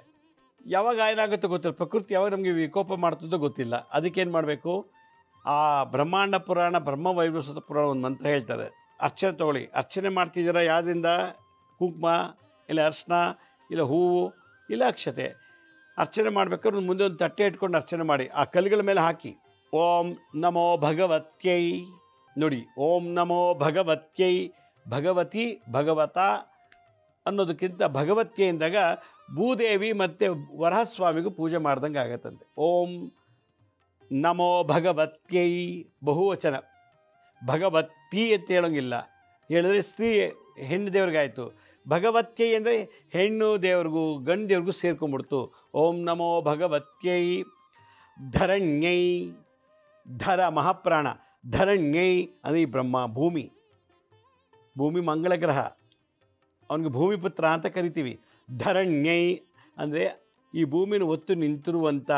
ಯಾವಾಗ ಏನಾಗುತ್ತೋ ಗೊತ್ತಿಲ್ಲ, ಪ್ರಕೃತಿ ಯಾವಾಗ ನಮಗೆ ವಿಕೋಪ ಮಾಡ್ತದೋ ಗೊತ್ತಿಲ್ಲ. ಅದಕ್ಕೇನು ಮಾಡಬೇಕು, ಆ ಬ್ರಹ್ಮಾಂಡ ಪುರಾಣ, ಬ್ರಹ್ಮವೈವಸ್ವತ ಪುರಾಣ ಒಂದು ಮಂತ್ರ ಹೇಳ್ತಾರೆ. ಅರ್ಚನೆ ತೊಗೊಳ್ಳಿ. ಅರ್ಚನೆ ಮಾಡ್ತಿದ್ದೀರಾ ಯಾವುದರಿಂದ, ಕುಂಕುಮ ಇಲ್ಲ ಅರ್ಶನ ಇಲ್ಲ ಹೂವು ಇಲ್ಲ ಅಕ್ಷತೆ. ಅರ್ಚನೆ ಮಾಡಬೇಕಾದ್ರೆ ಮುಂದೆ ಒಂದು ತಟ್ಟೆ ಇಟ್ಕೊಂಡು ಅರ್ಚನೆ ಮಾಡಿ, ಆ ಕಲ್ಲುಗಳ ಮೇಲೆ ಹಾಕಿ ಓಂ ನಮೋ ಭಗವತ್ಯೈ ನೋಡಿ, ಓಂ ನಮೋ ಭಗವತ್ಯೈ, ಭಗವತಿ ಭಗವತ ಅನ್ನೋದಕ್ಕಿಂತ ಭಗವತ್ಯೈ ಎಂದಾಗ ಭೂದೇವಿ ಮತ್ತು ವರಹಸ್ವಾಮಿಗೂ ಪೂಜೆ ಮಾಡ್ದಂಗೆ ಆಗತ್ತಂತೆ. ಓಂ ನಮೋ ಭಗವತ್ಯೈ ಬಹುವಚನ, ಭಗವತಿ ಅಂತ ಹೇಳೋಂಗಿಲ್ಲ. ಹೇಳಿದ್ರೆ ಸ್ತ್ರೀ ಹೆಣ್ಣು ದೇವ್ರಿಗಾಯಿತು. ಭಗವತ್ಯೈ ಅಂದರೆ ಹೆಣ್ಣು ದೇವ್ರಿಗೂ ಗಂಡು ದೇವ್ರಿಗೂ ಸೇರ್ಕೊಂಡ್ಬಿಡ್ತು. ಓಂ ನಮೋ ಭಗವತ್ಯೈ ಧರಣ್ಯೈ, ಧರ ಮಹಾಪ್ರಾಣ, ಧರಣ್ಯೈ ಅಂದರೆ ಈ ಬ್ರಹ್ಮ, ಭೂಮಿ, ಭೂಮಿ ಮಂಗಳ ಗ್ರಹ, ಅವನಿಗೆ ಭೂಮಿಪುತ್ರ ಅಂತ ಕರಿತೀವಿ. ಧರಣ್ಯೈ ಅಂದರೆ ಈ ಭೂಮಿನ ಒತ್ತು ನಿಂತಿರುವಂಥ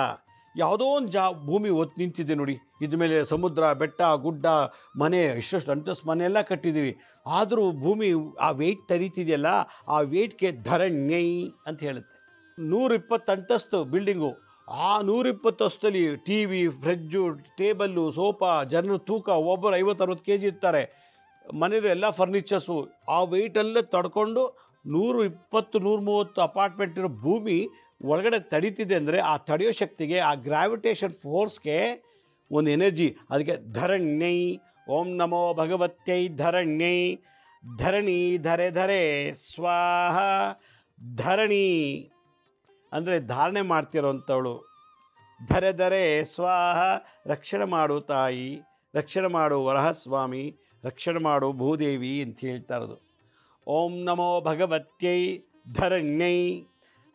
ಯಾವುದೋ ಒಂದು ಭೂಮಿ ಒತ್ತು ನಿಂತಿದೆ ನೋಡಿ. ಇದ್ರ ಮೇಲೆ ಸಮುದ್ರ, ಬೆಟ್ಟ, ಗುಡ್ಡ, ಮನೆ, ಇಷ್ಟಷ್ಟು ಅಂತಸ್ತು ಮನೆ ಎಲ್ಲ ಕಟ್ಟಿದ್ದೀವಿ. ಆದರೂ ಭೂಮಿ ಆ ವೆಯ್ಟ್ ತರೀತಿದೆಯಲ್ಲ, ಆ ವೆಯ್ಟ್ಗೆ ಧರಣ್ಯೈ ಅಂತ ಹೇಳುತ್ತೆ. 120 ಅಂತಸ್ತು ಬಿಲ್ಡಿಂಗು. ಆ 120 ಅಂತಸ್ತಲ್ಲಿ TV, fridge, table, sofa, ಜನರ ತೂಕ ಒಬ್ಬರು 50-60 kg ಇರ್ತಾರೆ. ಮನೇಲಿ ಎಲ್ಲ ಫರ್ನಿಚರ್ಸು ಆ ವೆಯ್ಟಲ್ಲೇ ತಡ್ಕೊಂಡು 120-130 ಅಪಾರ್ಟ್ಮೆಂಟ್ ಇರೋ ಭೂಮಿ ಒಳಗಡೆ ತಡೀತಿದೆ ಅಂದರೆ ಆ ತಡೆಯೋ ಶಕ್ತಿಗೆ, ಆ ಗ್ರಾವಿಟೇಷನ್ ಫೋರ್ಸ್ಗೆ ಒಂದು ಎನರ್ಜಿ. ಅದಕ್ಕೆ ಧರಣ್ಯೈ, ಓಂ ನಮೋ ಭಗವತ್ಯೈ ಧರಣ್ಯೈ, ಧರಣಿ ಧರೆ ಧರೆ ಸ್ವಾಹ. ಧರಣಿ ಅಂದರೆ ಧಾರಣೆ ಮಾಡ್ತಿರೋಂಥವಳು, ಧರೆ ಧರೆ ಸ್ವಾಹ, ರಕ್ಷಣೆ ಮಾಡು ತಾಯಿ, ರಕ್ಷಣೆ ಮಾಡು ವರಹಸ್ವಾಮಿ, ರಕ್ಷಣೆ ಮಾಡು ಭೂದೇವಿ ಅಂತ ಹೇಳ್ತಾ ಇರೋದು. ಓಂ ನಮೋ ಭಗವತ್ಯೈ ಧರಣ್ಯೈ,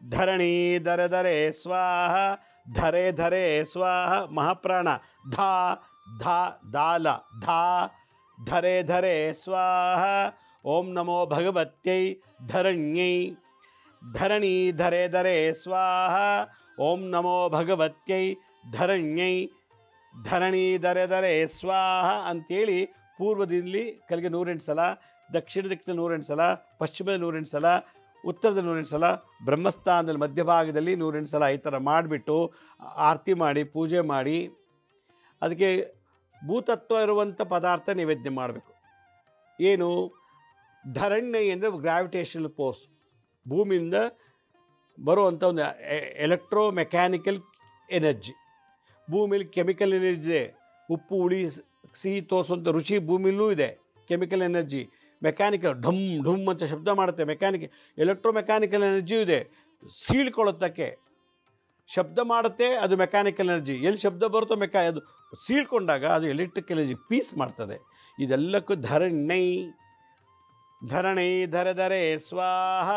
ಧರಣಿ ಧರೆ ಧರೆ ಸ್ವಾಹ, ಧರೆ ಧರೆ ಸ್ವಾಹ ಮಹಾಪ್ರಾಣ, ಧಾ ಧಾ ದಾಲ ಧಾ, ಧರೆ ಧರೆ ಸ್ವಾಹ. ಓಂ ನಮೋ ಭಗವತ್ಯೈ ಧರಣ್ಯೈ, ಧರಣಿ ಧರೆ ಧರೆ ಸ್ವಾಹ. ಓಂ ನಮೋ ಭಗವತ್ಯೈ ಧರಣ್ಯೈ, ಧರಣಿ ಧರೆ ಧರೆ ಸ್ವಾಹ ಅಂಥೇಳಿ ಪೂರ್ವದಲ್ಲಿ ಕಲಿಗೆ 108 ಸಲ, ದಕ್ಷಿಣ ದಿಕ್ಕಿನ 108 ಸಲ, ಪಶ್ಚಿಮದ 108 ಸಲ, ಉತ್ತರದ 108 ಸಲ, ಬ್ರಹ್ಮಸ್ಥಾನದಲ್ಲಿ ಮಧ್ಯಭಾಗದಲ್ಲಿ 108 ಸಲ ಈ ಥರ ಮಾಡಿಬಿಟ್ಟು ಆರತಿ ಮಾಡಿ ಪೂಜೆ ಮಾಡಿ ಅದಕ್ಕೆ ಭೂತತ್ವ ಇರುವಂಥ ಪದಾರ್ಥ ನೈವೇದ್ಯ ಮಾಡಬೇಕು. ಏನು ಧರಣ್ಯ ಅಂದರೆ ಗ್ರಾವಿಟೇಷನಲ್ ಫೋರ್ಸ್, ಭೂಮಿಯಿಂದ ಬರುವಂಥ ಒಂದು ಎಲೆಕ್ಟ್ರೋ ಮೆಕ್ಯಾನಿಕಲ್ ಎನರ್ಜಿ. ಭೂಮಿಲಿ ಕೆಮಿಕಲ್ ಎನರ್ಜಿ ಇದೆ. ಉಪ್ಪು ಹುಳಿ ಸಿಹಿ ತೋರಿಸುವಂಥ ರುಚಿ ಭೂಮಿಲೂ ಇದೆ. Chemical energy. ಮೆಕ್ಯಾನಿಕಲ್ ಢಮ್ ಢಮ್ ಅಂತ ಶಬ್ದ ಮಾಡುತ್ತೆ. ಎಲೆಕ್ಟ್ರೋ ಮೆಕ್ಯಾನಿಕಲ್ ಎನರ್ಜಿಯೂ ಇದೆ. ಸೀಳ್ಕೊಳ್ಳೋದಕ್ಕೆ ಶಬ್ದ ಮಾಡುತ್ತೆ, ಅದು ಮೆಕ್ಯಾನಿಕಲ್ ಎನರ್ಜಿ. ಎಲ್ಲಿ ಶಬ್ದ ಬರುತ್ತೋ ಅದು ಸೀಳ್ಕೊಂಡಾಗ ಅದು ಎಲೆಕ್ಟ್ರಿಕ್ ಎನರ್ಜಿ ಪೀಸ್ ಮಾಡ್ತದೆ. ಇದೆಲ್ಲಕ್ಕೂ ಧರಣಿ ಧರೆ ಸ್ವಾಹ.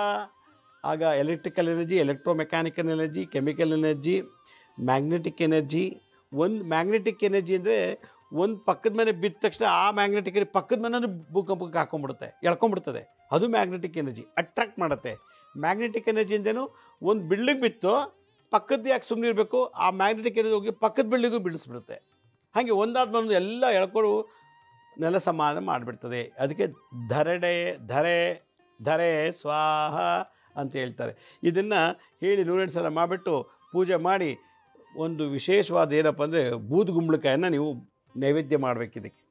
ಆಗ electrical energy, electro mechanical energy, chemical energy, magnetic energy. ಒಂದು ಮ್ಯಾಗ್ನೆಟಿಕ್ ಎನರ್ಜಿ ಅಂದರೆ ಒಂದು ಪಕ್ಕದ ಮನೆ ಬಿದ್ದ ತಕ್ಷಣ ಆ ಮ್ಯಾಗ್ನೆಟಿಕ್ ಎನರ್ಜಿ ಪಕ್ಕದ ಮನೆಯೂ ಭೂಕಂಪಕ್ಕೆ ಹಾಕೊಂಡ್ಬಿಡುತ್ತೆ, ಎಳ್ಕೊಂಡ್ಬಿಡ್ತದೆ. ಅದು ಮ್ಯಾಗ್ನೆಟಿಕ್ ಎನರ್ಜಿ. ಅಟ್ರಾಕ್ಟ್ ಮಾಡುತ್ತೆ. ಮ್ಯಾಗ್ನೆಟಿಕ್ ಎನರ್ಜಿ ಅಂದೇನು, ಒಂದು ಬಿಲ್ಡಿಂಗ್ ಬಿತ್ತು, ಪಕ್ಕದ್ದು ಯಾಕೆ ಸುಮ್ಮನೆ ಇರಬೇಕು, ಆ ಮ್ಯಾಗ್ನೆಟಿಕ್ ಎನರ್ಜಿ ಹೋಗಿ ಪಕ್ಕದ ಬಿಲ್ಡಿಂಗು ಬಿಡಿಸ್ಬಿಡುತ್ತೆ. ಹಾಗೆ ಒಂದಾದ್ಮೇಲೆ ಎಲ್ಲ ಎಳ್ಕೊಂಡು ನೆಲ ಸಮಾನ ಮಾಡಿಬಿಡ್ತದೆ. ಅದಕ್ಕೆ ಧರೆ ಸ್ವಾಹ ಅಂತ ಹೇಳ್ತಾರೆ. ಇದನ್ನು ಹೇಳಿ 108 ಸಲ ಮಾಡಿಬಿಟ್ಟು ಪೂಜೆ ಮಾಡಿ ಒಂದು ವಿಶೇಷವಾದ ಏನಪ್ಪ ಅಂದರೆ ಬೂದುಗುಂಬಳಕಾಯನ್ನು ನೀವು ನೈವೇದ್ಯ ಮಾಡಬೇಕು. ಇದಕ್ಕೆ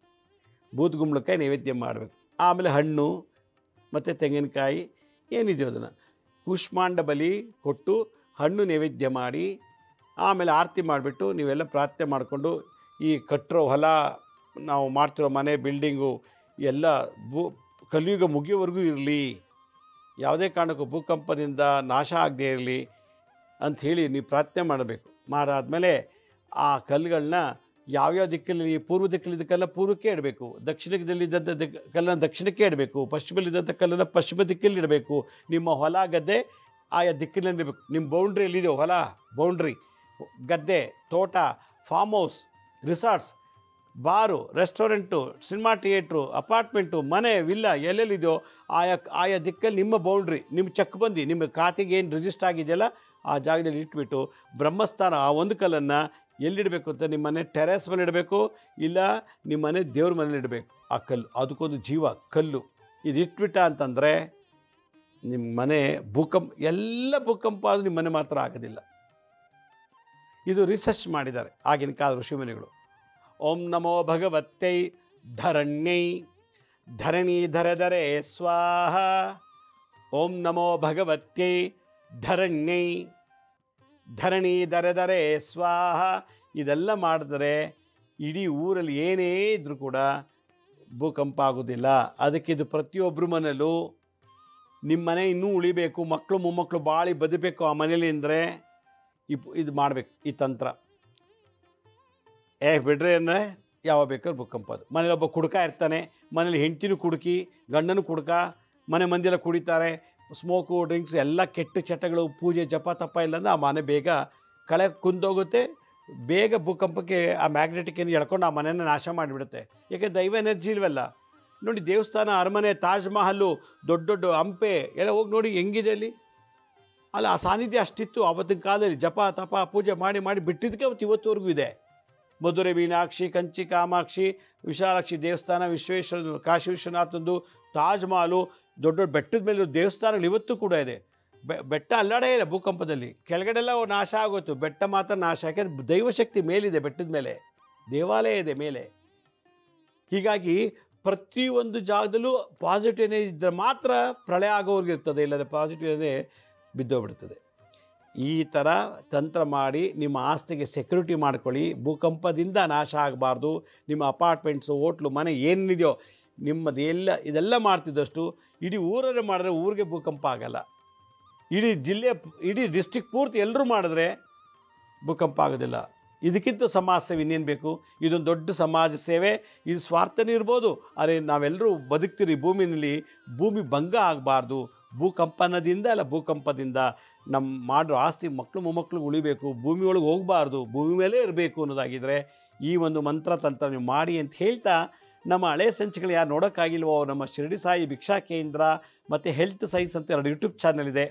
ಬೂದುಗುಂಬಳಕಾಯಿ ನೈವೇದ್ಯ ಮಾಡಬೇಕು. ಆಮೇಲೆ ಹಣ್ಣು ಮತ್ತು ತೆಂಗಿನಕಾಯಿ ಏನಿದೆಯೋ ಅದನ್ನು ಕೂಷ್ಮಾಂಡ ಬಲಿ ಕೊಟ್ಟು ಹಣ್ಣು ನೈವೇದ್ಯ ಮಾಡಿ ಆಮೇಲೆ ಆರತಿ ಮಾಡಿಬಿಟ್ಟು ನೀವೆಲ್ಲ ಪ್ರಾರ್ಥನೆ ಮಾಡಿಕೊಂಡು ಈ ಕಟ್ಟಿರೋ ಹೊಲ, ನಾವು ಮಾಡ್ತಿರೋ ಮನೆ, ಬಿಲ್ಡಿಂಗು ಎಲ್ಲ ಕಲಿಯುಗ ಮುಗಿಯೋವರೆಗೂ ಇರಲಿ, ಯಾವುದೇ ಕಾರಣಕ್ಕೂ ಭೂಕಂಪದಿಂದ ನಾಶ ಆಗದೇ ಇರಲಿ ಅಂಥೇಳಿ ನೀವು ಪ್ರಾರ್ಥನೆ ಮಾಡಬೇಕು. ಮಾಡಾದಮೇಲೆ ಆ ಕಲ್ಲುಗಳನ್ನ ಯಾವ್ಯಾವ ದಿಕ್ಕಲ್ಲಿ, ಪೂರ್ವ ದಿಕ್ಕಲ್ಲಿದ್ದಕ್ಕೆಲ್ಲ ಪೂರ್ವಕ್ಕೆ ಇಡಬೇಕು, ದಕ್ಷಿಣದಲ್ಲಿದ್ದಂಥ ಕಲ್ಲನ್ನು ದಕ್ಷಿಣಕ್ಕೆ ಇಡಬೇಕು, ಪಶ್ಚಿಮದಲ್ಲಿದ್ದಂಥ ಕಲ್ಲನ್ನು ಪಶ್ಚಿಮ ದಿಕ್ಕಲ್ಲಿ ಇಡಬೇಕು. ನಿಮ್ಮ ಹೊಲ ಗದ್ದೆ ಆಯಾ ದಿಕ್ಕಿನಲ್ಲಿ ಇರಬೇಕು. ನಿಮ್ಮ ಬೌಂಡ್ರಿ ಎಲ್ಲಿದೆಯೋ, ಹೊಲ ಬೌಂಡ್ರಿ, ಗದ್ದೆ, ತೋಟ, ಫಾರ್ಮ್ ಹೌಸ್, ರಿಸಾರ್ಟ್ಸ್, ಬಾರು, ರೆಸ್ಟೋರೆಂಟು, ಸಿನಿಮಾ ಥಿಯೇಟ್ರು, ಅಪಾರ್ಟ್ಮೆಂಟು, ಮನೆ, ವಿಲ್ಲ ಎಲ್ಲೆಲ್ಲಿದೆಯೋ ಆಯಾ ದಿಕ್ಕಲ್ಲಿ ನಿಮ್ಮ ಬೌಂಡ್ರಿ, ನಿಮ್ಮ ಚೆಕ್ ಬಂದು ನಿಮ್ಮ ಖಾತೆಗೆ ಏನು ರಿಜಿಸ್ಟರ್ ಆಗಿದೆಯಲ್ಲ ಆ ಜಾಗದಲ್ಲಿ ಇಟ್ಬಿಟ್ಟು ಬ್ರಹ್ಮಸ್ಥಾನ ಆ ಒಂದು ಕಲ್ಲನ್ನು ಎಲ್ಲಿಡಬೇಕು ಅಂತ, ನಿಮ್ಮ ಮನೆ ಟೆರೆಸ್ ಮೇಲೆ ಇಡಬೇಕು, ಇಲ್ಲ ನಿಮ್ಮ ಮನೆ ದೇವ್ರ ಮನೇಲಿ ಇಡಬೇಕು. ಆ ಕಲ್ಲು ಅದಕ್ಕೊಂದು ಜೀವ ಕಲ್ಲು. ಇದು ಇಟ್ಬಿಟ್ಟ ಅಂತಂದರೆ ನಿಮ್ಮ ಮನೆ ಎಲ್ಲ ಭೂಕಂಪ ಆದರೂ ನಿಮ್ಮ ಮನೆ ಮಾತ್ರ ಆಗೋದಿಲ್ಲ. ಇದು ರಿಸರ್ಚ್ ಮಾಡಿದ್ದಾರೆ ಆಗಿನ ಕಾಲ ಋಷಿಮುನಿಗಳು. ಓಂ ನಮೋ ಭಗವತ್ತೈ ಧರಣ್ಯೈ ಧರಣಿ ಧರೆ ಸ್ವಾಹ. ಓಂ ನಮೋ ಭಗವತ್ಯೈ ಧರಣ್ಯೈ ಧರಣಿ ಧರೆ ಸ್ವಾಹ. ಇದೆಲ್ಲ ಮಾಡಿದ್ರೆ ಇಡೀ ಊರಲ್ಲಿ ಏನೇ ಇದ್ದರೂ ಕೂಡ ಭೂಕಂಪ ಆಗೋದಿಲ್ಲ. ಅದಕ್ಕಿದು ಪ್ರತಿಯೊಬ್ಬರ ಮನೆಯಲ್ಲೂ ನಿಮ್ಮ ಮನೆ ಇನ್ನೂ ಉಳಿಬೇಕು, ಮಕ್ಕಳು ಮೊಮ್ಮಕ್ಕಳು ಬಾಳಿ ಬದುಕಬೇಕು ಆ ಮನೇಲಿ ಅಂದರೆ ಇದು ಮಾಡಬೇಕು ಈ ತಂತ್ರ. ಬಿಡ್ರೆ ಅಂದರೆ ಯಾವಾಗ ಬೇಕಾದ್ರೂ ಭೂಕಂಪ. ಅದು ಮನೇಲಿ ಒಬ್ಬ ಕುಡುಕ ಇರ್ತಾನೆ, ಮನೇಲಿ ಹೆಂಡ್ತಿನೂ ಕುಡುಕಿ, ಗಂಡನೂ ಕುಡುಕ, ಮನೆ ಮಂದಿಯೆಲ್ಲ ಕುಡಿತಾರೆ, ಸ್ಮೋಕು ಡ್ರಿಂಕ್ಸ್ ಎಲ್ಲ ಕೆಟ್ಟ ಚಟಗಳು, ಪೂಜೆ ಜಪ ತಪ್ಪ ಇಲ್ಲ ಅಂದರೆ ಆ ಮನೆ ಬೇಗ ಕಳೆ ಕುಂದೋಗುತ್ತೆ. ಬೇಗ ಭೂಕಂಪಕ್ಕೆ ಆ ಮ್ಯಾಗ್ನೆಟಿಕ್ ಏನು ಎಳ್ಕೊಂಡು ಆ ಮನೆಯನ್ನು ನಾಶ ಮಾಡಿಬಿಡುತ್ತೆ. ಯಾಕೆ ದೈವ ಎನರ್ಜಿ ಇಲ್ವಲ್ಲ. ನೋಡಿ, ದೇವಸ್ಥಾನ, ಅರಮನೆ, ತಾಜ್ ಮಹಲ್ಲು, ದೊಡ್ಡ ದೊಡ್ಡ ಹಂಪೆ ಎಲ್ಲ ಹೋಗಿ ನೋಡಿ ಹೆಂಗಿದೆ ಅಲ್ಲಿ. ಅಲ್ಲ, ಆ ಸಾನ್ನಿಧ್ಯ ಅಷ್ಟಿತ್ತು ಆವತ್ತಿನ ಕಾಲದಲ್ಲಿ. ಜಪ ತಪ ಪೂಜೆ ಮಾಡಿ ಮಾಡಿ ಬಿಟ್ಟಿದ್ದಕ್ಕೆ ಅವತ್ತು ಇವತ್ತುವರೆಗೂ ಇದೆ. ಮಧುರೆ ಮೀನಾಕ್ಷಿ, ಕಂಚಿ ಕಾಮಾಕ್ಷಿ, ವಿಶಾಲಾಕ್ಷಿ ದೇವಸ್ಥಾನ, ವಿಶ್ವೇಶ್ವರ, ಕಾಶಿ ವಿಶ್ವನಾಥಂದು, ತಾಜ್ ಮಹಲು, ದೊಡ್ಡ ದೊಡ್ಡ ಬೆಟ್ಟದ ಮೇಲೆ ದೇವಸ್ಥಾನಗಳು ಇವತ್ತು ಕೂಡ ಇದೆ. ಬೆಟ್ಟ ಅಲ್ಲಾಡೇ ಇಲ್ಲ ಭೂಕಂಪದಲ್ಲಿ. ಕೆಳಗಡೆಲ್ಲ ನಾಶ ಆಗೋಯ್ತು, ಬೆಟ್ಟ ಮಾತ್ರ ನಾಶ. ಯಾಕೆಂದರೆ ದೈವಶಕ್ತಿ ಮೇಲಿದೆ, ಬೆಟ್ಟದ ಮೇಲೆ ದೇವಾಲಯ ಇದೆ ಮೇಲೆ. ಹೀಗಾಗಿ ಪ್ರತಿಯೊಂದು ಜಾಗದಲ್ಲೂ ಪಾಸಿಟಿವ್ ಎನರ್ಜಿ ಇದ್ದರೆ ಮಾತ್ರ ಪ್ರಳಯ ಆಗೋವರೆಗೂ ಇರ್ತದೆ, ಇಲ್ಲದೆ ಪಾಸಿಟಿವ್ ಎನರ್ಜಿ ಬಿದ್ದೋಗ್ಬಿಡ್ತದೆ. ಈ ಥರ ತಂತ್ರ ಮಾಡಿ ನಿಮ್ಮ ಆಸ್ತಿಗೆ ಸೆಕ್ಯೂರಿಟಿ ಮಾಡ್ಕೊಳ್ಳಿ. ಭೂಕಂಪದಿಂದ ನಾಶ ಆಗಬಾರ್ದು. ನಿಮ್ಮ ಅಪಾರ್ಟ್ಮೆಂಟ್ಸು, ಹೋಟ್ಲು, ಮನೆ ಏನಿದೆಯೋ ಇದೆಲ್ಲ ಮಾಡ್ತಿದ್ದಷ್ಟು ಇಡೀ ಊರನ್ನು ಮಾಡಿದ್ರೆ ಊರಿಗೆ ಭೂಕಂಪ ಆಗಲ್ಲ. ಇಡೀ ಜಿಲ್ಲೆ, ಇಡೀ ಡಿಸ್ಟ್ರಿಕ್ಟ್ ಪೂರ್ತಿ ಎಲ್ಲರೂ ಮಾಡಿದ್ರೆ ಭೂಕಂಪ ಆಗೋದಿಲ್ಲ. ಇದಕ್ಕಿಂತ ಸಮಾಜ ಸೇವೆ ಇನ್ನೇನು ಬೇಕು? ಇದೊಂದು ದೊಡ್ಡ ಸಮಾಜ ಸೇವೆ. ಇದು ಸ್ವಾರ್ಥನೇ ಇರ್ಬೋದು, ಆದರೆ ನಾವೆಲ್ಲರೂ ಬದುಕ್ತೀರಿ ಭೂಮಿನಲ್ಲಿ. ಭೂಮಿ ಭಂಗ ಆಗಬಾರ್ದು. ಭೂಕಂಪನದಿಂದ ಅಲ್ಲ, ಭೂಕಂಪದಿಂದ ನಮ್ಮ ಮಾಡೋ ಆಸ್ತಿ ಮಕ್ಕಳು ಮೊಮ್ಮಕ್ಕಳು ಉಳಿಬೇಕು, ಭೂಮಿ ಒಳಗೆ ಹೋಗಬಾರ್ದು, ಭೂಮಿ ಮೇಲೆ ಇರಬೇಕು ಅನ್ನೋದಾಗಿದ್ದರೆ ಈ ಒಂದು ಮಂತ್ರ ತಂತ್ರ ನೀವು ಮಾಡಿ ಅಂತ ಹೇಳ್ತಾ, ನಮ್ಮ ಹಳೆ ಸಂಚಿಕೆಗಳು ಯಾರು ನೋಡೋಕ್ಕಾಗಿಲ್ವೋ ನಮ್ಮ ಶಿರಡಿ ಸಾಯಿ ಭಿಕ್ಷಾ ಕೇಂದ್ರ ಮತ್ತು ಹೆಲ್ತ್ ಸೈನ್ಸ್ ಅಂತ 2 ಯೂಟ್ಯೂಬ್ ಚಾನಲ್ ಇದೆ.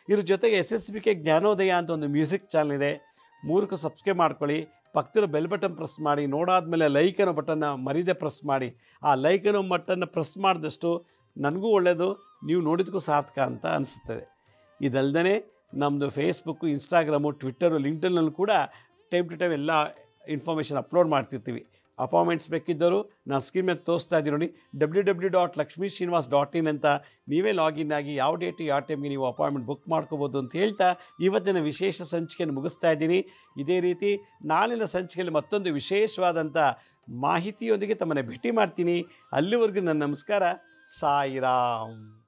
ಇದ್ರ ಜೊತೆಗೆ SSBK ಜ್ಞಾನೋದಯ ಅಂತ ಒಂದು ಮ್ಯೂಸಿಕ್ ಚಾನಲ್ ಇದೆ. 3ಕ್ಕೂ ಸಬ್ಸ್ಕ್ರೈಬ್ ಮಾಡ್ಕೊಳ್ಳಿ. ಪಕ್ಕದ ಬೆಲ್ ಬಟನ್ ಪ್ರೆಸ್ ಮಾಡಿ. ನೋಡಾದ್ಮೇಲೆ ಲೈಕ್ ಅನ್ನೋ ಬಟನ್ನ ಮರೀದೆ ಪ್ರೆಸ್ ಮಾಡಿ. ಆ ಲೈಕ್ ಅನ್ನೋ ಬಟನ್ನ ಪ್ರೆಸ್ ಮಾಡಿದಷ್ಟು ನನಗೂ ಒಳ್ಳೆಯದು, ನೀವು ನೋಡಿದಕ್ಕೂ ಸಾರ್ಥಕ ಅಂತ ಅನಿಸುತ್ತದೆ. ಇದಲ್ಲದೆ ನಮ್ಮದು ಫೇಸ್ಬುಕ್ಕು, ಇನ್ಸ್ಟಾಗ್ರಾಮು, ಟ್ವಿಟ್ಟರು, ಲಿಂಕ್ಡ್ಇನ್ನಲ್ಲೂ ಕೂಡ ಟೈಮ್ ಟು ಟೈಮ್ ಎಲ್ಲ ಇನ್ಫಾರ್ಮೇಷನ್ ಅಪ್ಲೋಡ್ ಮಾಡ್ತಿರ್ತೀವಿ. ಅಪಾಯಿಂಟ್ಮೆಂಟ್ಸ್ ಬೇಕಿದ್ದರು ನಾನು ಸ್ಕ್ರೀನ್ ಮೇಲೆ ತೋರಿಸ್ತಾ ಇದ್ದೀನಿ ನೋಡಿ, www.laxmisrinivas.in ಅಂತ ನೀವೇ ಲಾಗಿನ್ ಆಗಿ ಯಾವ ಡೇಟು ಯಾವ ಟೈಮ್ಗೆ ನೀವು ಅಪಾಯಿಂಟ್ಮೆಂಟ್ ಬುಕ್ ಮಾಡ್ಕೋಬೋದು ಅಂತ ಹೇಳ್ತಾ ಇವತ್ತಿನ ವಿಶೇಷ ಸಂಚಿಕೆಯನ್ನು ಮುಗಿಸ್ತಾ ಇದ್ದೀನಿ. ಇದೇ ರೀತಿ ನಾಳಿನ ಸಂಚಿಕೆಯಲ್ಲಿ ಮತ್ತೊಂದು ವಿಶೇಷವಾದಂಥ ಮಾಹಿತಿಯೊಂದಿಗೆ ತಮ್ಮನ್ನು ಭೇಟಿ ಮಾಡ್ತೀನಿ. ಅಲ್ಲಿವರೆಗೂ ನನ್ನ ನಮಸ್ಕಾರ. ಸಾಯಿರಾಮ್.